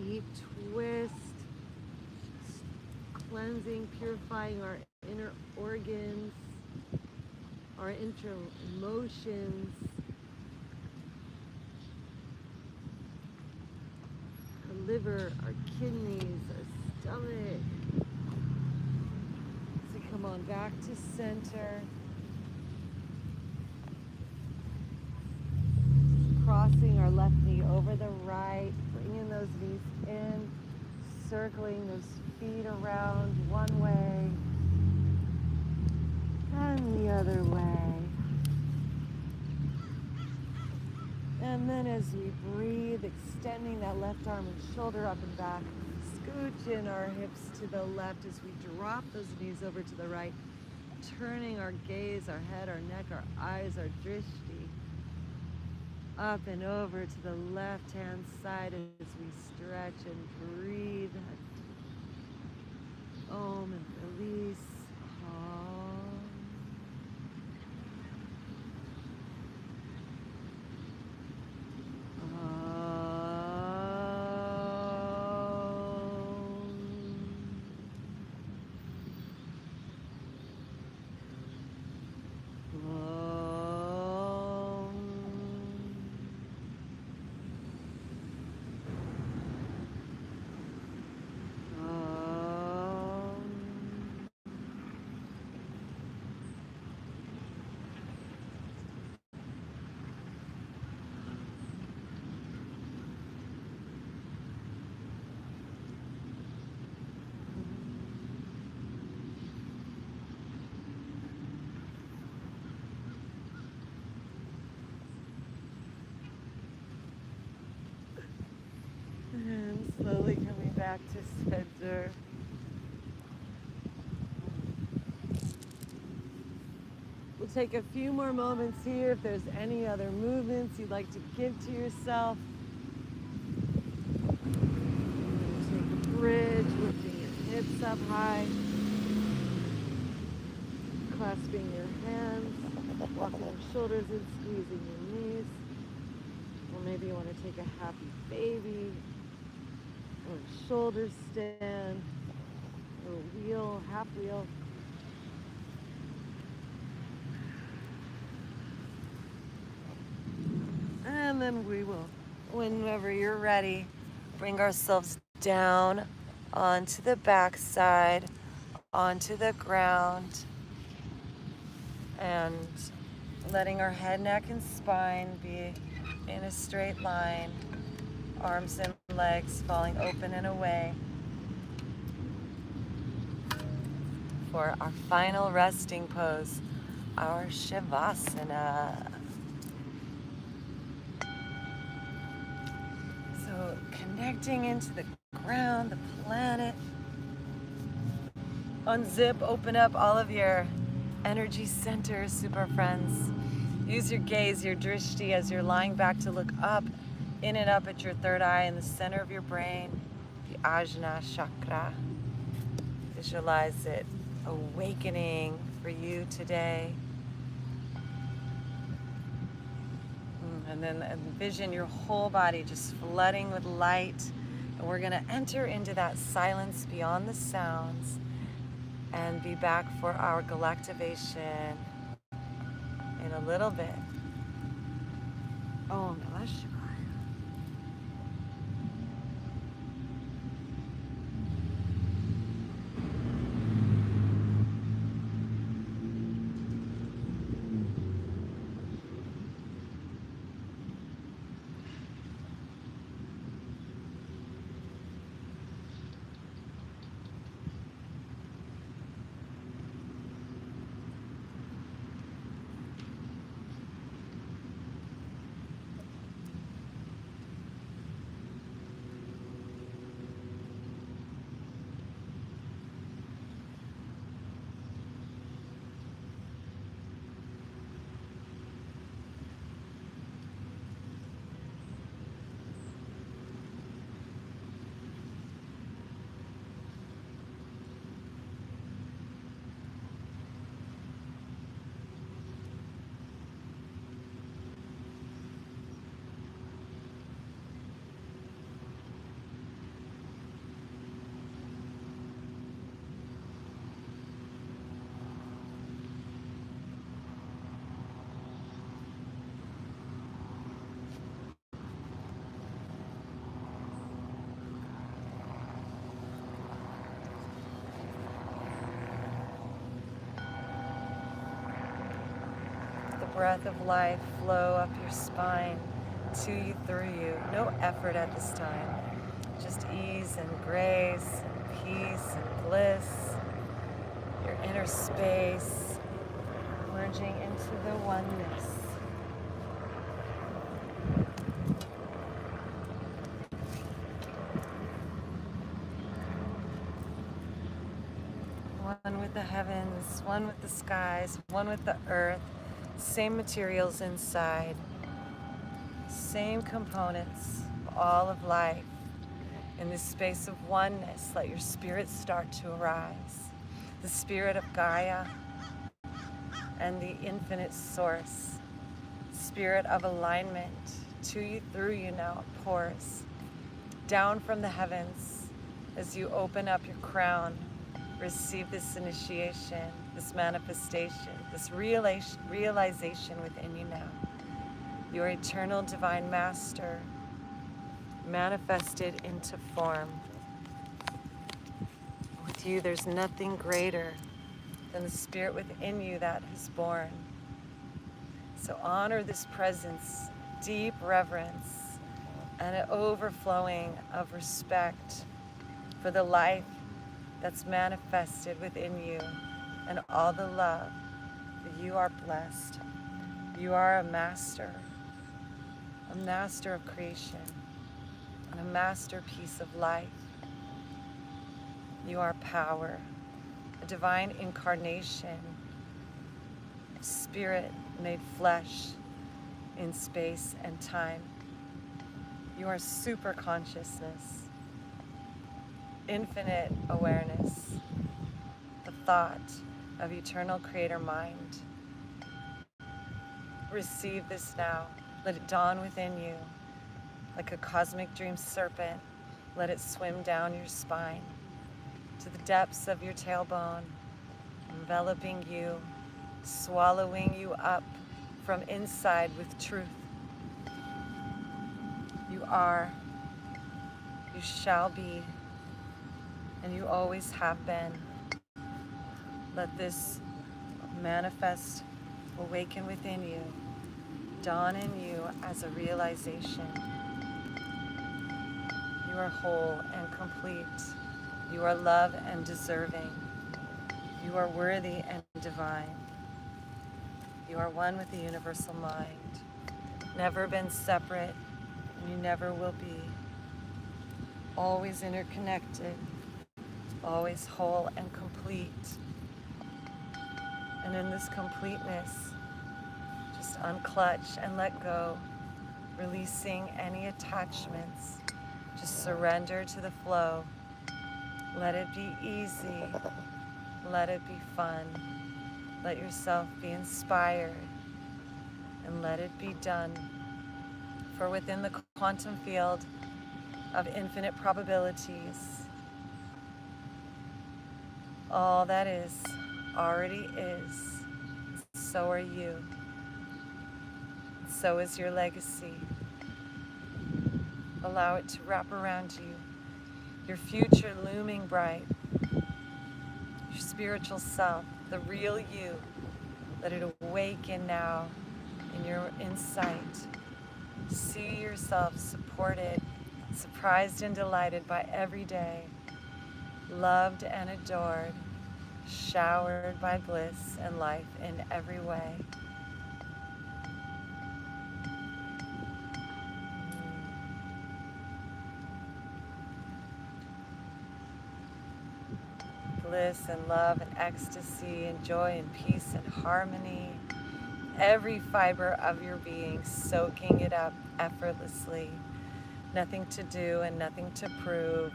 Deep twist, cleansing, purifying our inner organs, our inner emotions, our liver, our kidneys, our stomach. So come on back to center. Crossing our left knee over the right, bringing those knees in, circling those feet around one way and the other way. And then as we breathe, extending that left arm and shoulder up and back, scooch in our hips to the left as we drop those knees over to the right, turning our gaze, our head, our neck, our eyes, our drishti up and over to the left-hand side as we stretch and breathe. Om and release. Om. And slowly coming back to center. We'll take a few more moments here if there's any other movements you'd like to give to yourself. Take a bridge, lifting your hips up high, clasping your hands, walking your shoulders in, squeezing your knees. Or maybe you want to take a happy baby, or a shoulder stand, or a wheel, half wheel. And then we will, whenever you're ready, bring ourselves down onto the back side, onto the ground, and letting our head, neck, and spine be in a straight line, arms and legs falling open and away. For our final resting pose, our Shavasana. So connecting into the ground, the planet. Unzip, open up all of your energy centers, super friends. Use your gaze, your drishti as you're lying back to look up in and up at your third eye in the center of your brain, the Ajna chakra. Visualize it awakening for you today. And then envision your whole body just flooding with light. And we're going to enter into that silence beyond the sounds and be back for our galactivation in a little bit. Om Namah Shivaya. Breath of life flow up your spine, to you, through you. No effort at this time. Just ease and grace and peace and bliss. Your inner space merging into the oneness. One with the heavens, one with the skies, one with the earth. Same materials inside, same components, all of life. In this space of oneness, let your spirit start to arise. The spirit of Gaia and the infinite source. Spirit of alignment to you, through you now pours down from the heavens as you open up your crown. Receive this initiation, this manifestation, this realization within you now. Your eternal divine master manifested into form. With you, there's nothing greater than the spirit within you that is born. So honor this presence, deep reverence, and an overflowing of respect for the life that's manifested within you and all the love. For you are blessed. You are a master of creation, and a masterpiece of life. You are power, a divine incarnation, spirit made flesh in space and time. You are super consciousness, infinite awareness, the thought of eternal creator mind. Receive this now. Let it dawn within you like a cosmic dream serpent. Let it swim down your spine to the depths of your tailbone, enveloping you, swallowing you up from inside with truth. You are, you shall be, and you always have been. Let this manifest, awaken within you, dawn in you as a realization. You are whole and complete. You are love and deserving. You are worthy and divine. You are one with the universal mind. Never been separate, and you never will be. Always interconnected, always whole and complete. And in this completeness, just unclutch and let go releasing any attachments. Just surrender to the flow. Let it be easy. Let it be fun. Let yourself be inspired. And let it be done. For within the quantum field of infinite probabilities, all that is already is. So are you. So is your legacy. Allow it to wrap around you. Your future looming bright. Your spiritual self, the real you. Let it awaken now in your insight. See yourself supported, surprised and delighted by every day. Loved and adored, showered by bliss and life in every way. Bliss and love and ecstasy and joy and peace and harmony. Every fiber of your being, soaking it up effortlessly. Nothing to do and nothing to prove.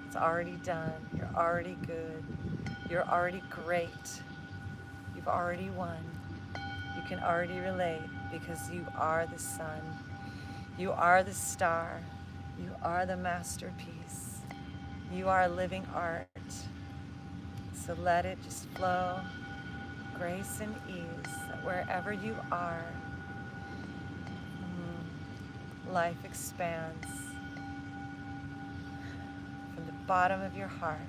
It's already done. You're already good. You're already great. You've already won. You can already relate because you are the sun. You are the star. You are the masterpiece. You are living art. So let it just flow, grace and ease, that wherever you are, life expands from the bottom of your heart,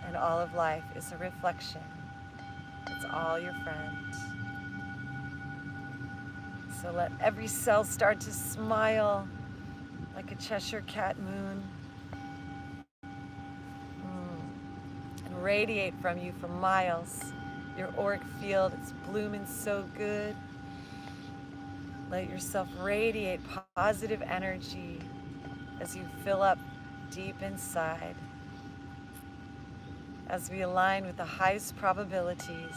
and all of life is a reflection. It's all your friend. So let every cell start to smile like a Cheshire cat moon. And radiate from you for miles. Your auric field, it's blooming so good. Let yourself radiate positive energy as you fill up deep inside. As we align with the highest probabilities,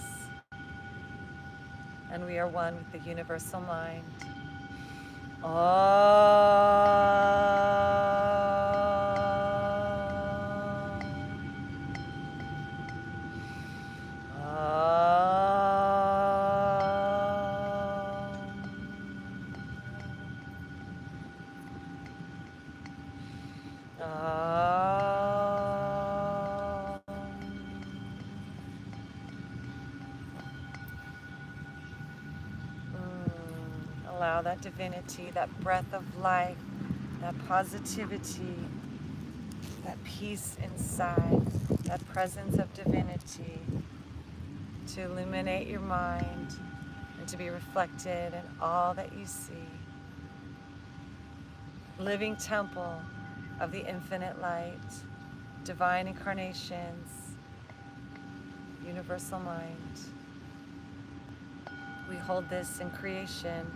and we are one with the universal mind. Allow that divinity, that breath of life, that positivity, that peace inside, that presence of divinity to illuminate your mind and to be reflected in all that you see. Living temple of the infinite light, divine incarnations, universal mind. We hold this in creation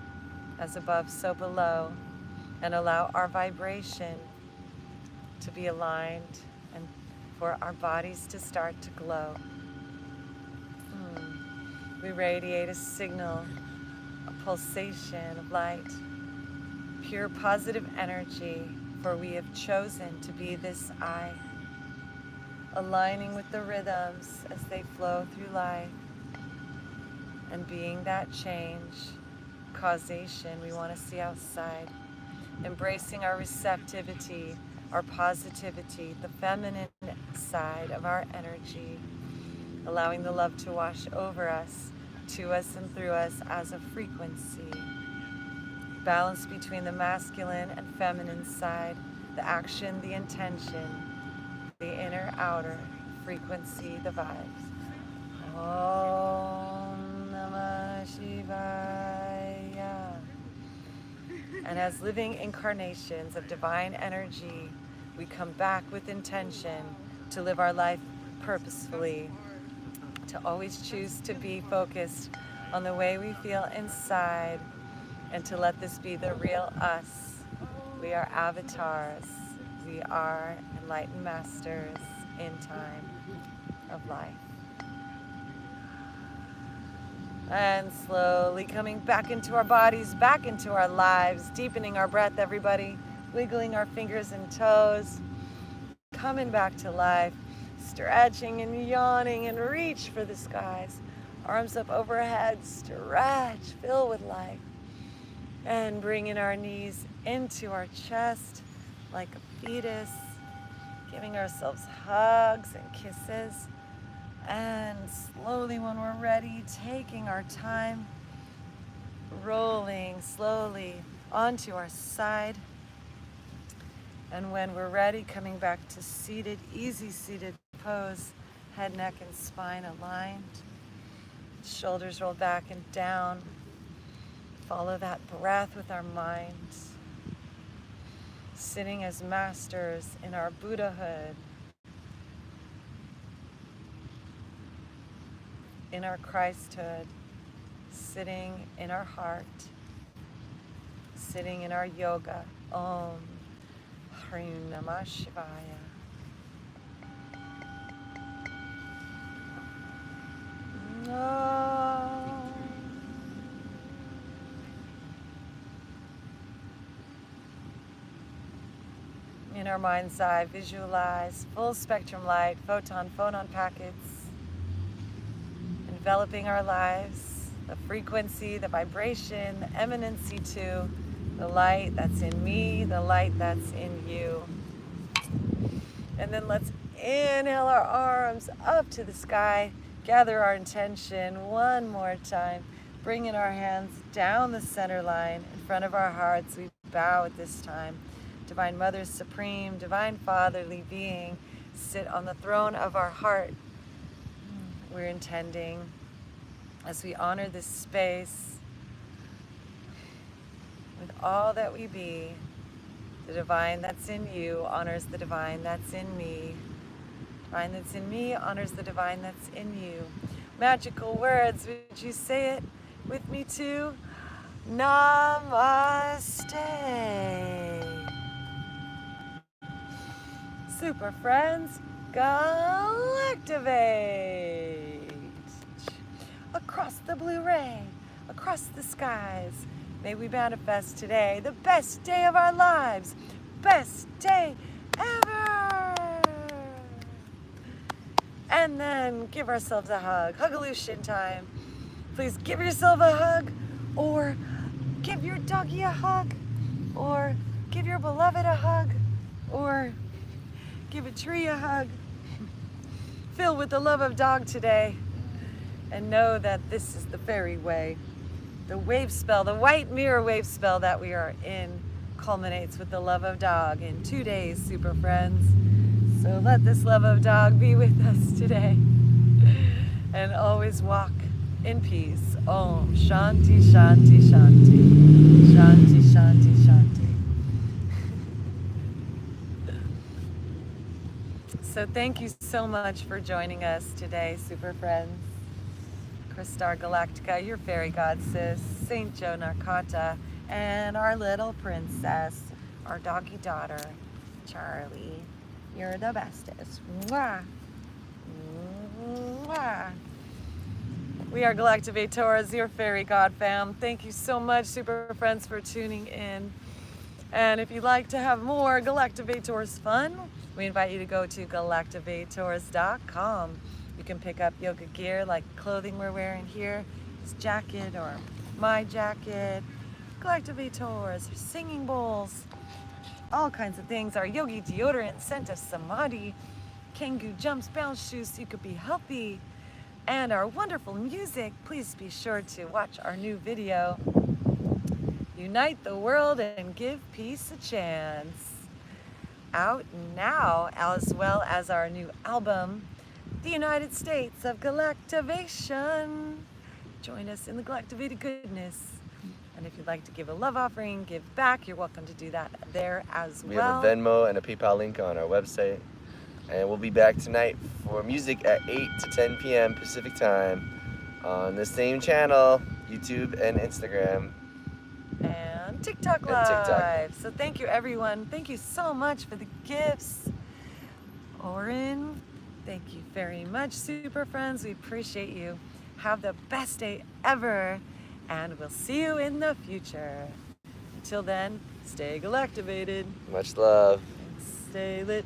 as above, so below, and allow our vibration to be aligned and for our bodies to start to glow. We radiate a signal, a pulsation of light, pure positive energy, for we have chosen to be this I, aligning with the rhythms as they flow through life, and being that change, causation we want to see outside, embracing our receptivity, our positivity, the feminine side of our energy, allowing the love to wash over us, to us and through us as a frequency. Balance between the masculine and feminine side, the action, the intention, the inner, outer, frequency, the vibes. Om Namah Shivaya. And as living incarnations of divine energy, we come back with intention to live our life purposefully, to always choose to be focused on the way we feel inside, and to let this be the real us. We are avatars. We are enlightened masters in time of life. And slowly coming back into our bodies, back into our lives, deepening our breath, everybody, wiggling our fingers and toes, coming back to life, stretching and yawning and reach for the skies. Arms up overhead, stretch, fill with life. And bringing our knees into our chest like a fetus, giving ourselves hugs and kisses. And slowly, when we're ready, taking our time, rolling slowly onto our side. And when we're ready, coming back to seated, easy seated pose, head, neck, and spine aligned. Shoulders rolled back and down. Follow that breath with our minds. Sitting as masters in our Buddhahood, in our Christhood, sitting in our heart, sitting in our yoga. Om Hrim Namah Shivaya. Om. In our mind's eye, visualize full spectrum light, photon packets enveloping our lives, the frequency, the vibration, the eminency to the light that's in me, the light that's in you. And then let's inhale our arms up to the sky, gather our intention one more time, bringing our hands down the center line in front of our hearts. We bow at this time. Divine Mother Supreme, Divine Fatherly Being, sit on the throne of our heart. We're intending, as we honor this space with all that we be, the divine that's in you honors the divine that's in me. Divine that's in me honors the divine that's in you. Magical words, would you say it with me too? Namaste. Super friends, Galactivate! Across the blue ray, across the skies, may we manifest today the best day of our lives, best day ever! And then give ourselves a hug, Hugolution time. Please give yourself a hug, or give your doggy a hug, or give your beloved a hug, or give a tree a hug. Fill with the love of dog today. And know that this is the fairy way. The wave spell, the white mirror wave spell that we are in culminates with the love of dog in 2 days, super friends. So let this love of dog be with us today. And always walk in peace. Om Shanti Shanti Shanti. Shanti Shanti Shanti. So thank you so much for joining us today, super friends. Crystar Galactica, your fairy goddess, Saint Joe Narcata, and our little princess, our doggy daughter, Charlie. You're the bestest. Mwah. Mwah. We are Galactivators, your fairy god fam. Thank you so much, super friends, for tuning in. And if you'd like to have more Galactivators fun, we invite you to go to Galactivators.com. You can pick up yoga gear like clothing we're wearing here, this jacket or my jacket, Galactivators, singing bowls, all kinds of things. Our yogi deodorant, scent of samadhi, Kangoo jumps, bounce shoes so you could be healthy, and our wonderful music. Please be sure to watch our new video, Unite the World and Give Peace a Chance. Out now, as well as our new album, The United States of Galactivation. Join us in the Galactivated goodness. And if you'd like to give a love offering, give back, you're welcome to do that there as well. We have a Venmo and a PayPal link on our website. And we'll be back tonight for music at 8 to 10 p.m. Pacific time on the same channel, YouTube and Instagram. And TikTok Live. So thank you, everyone. Thank you so much for the gifts. Oren, thank you very much, super friends. We appreciate you. Have the best day ever, and we'll see you in the future. Until then, stay galactivated. Much love. Stay lit.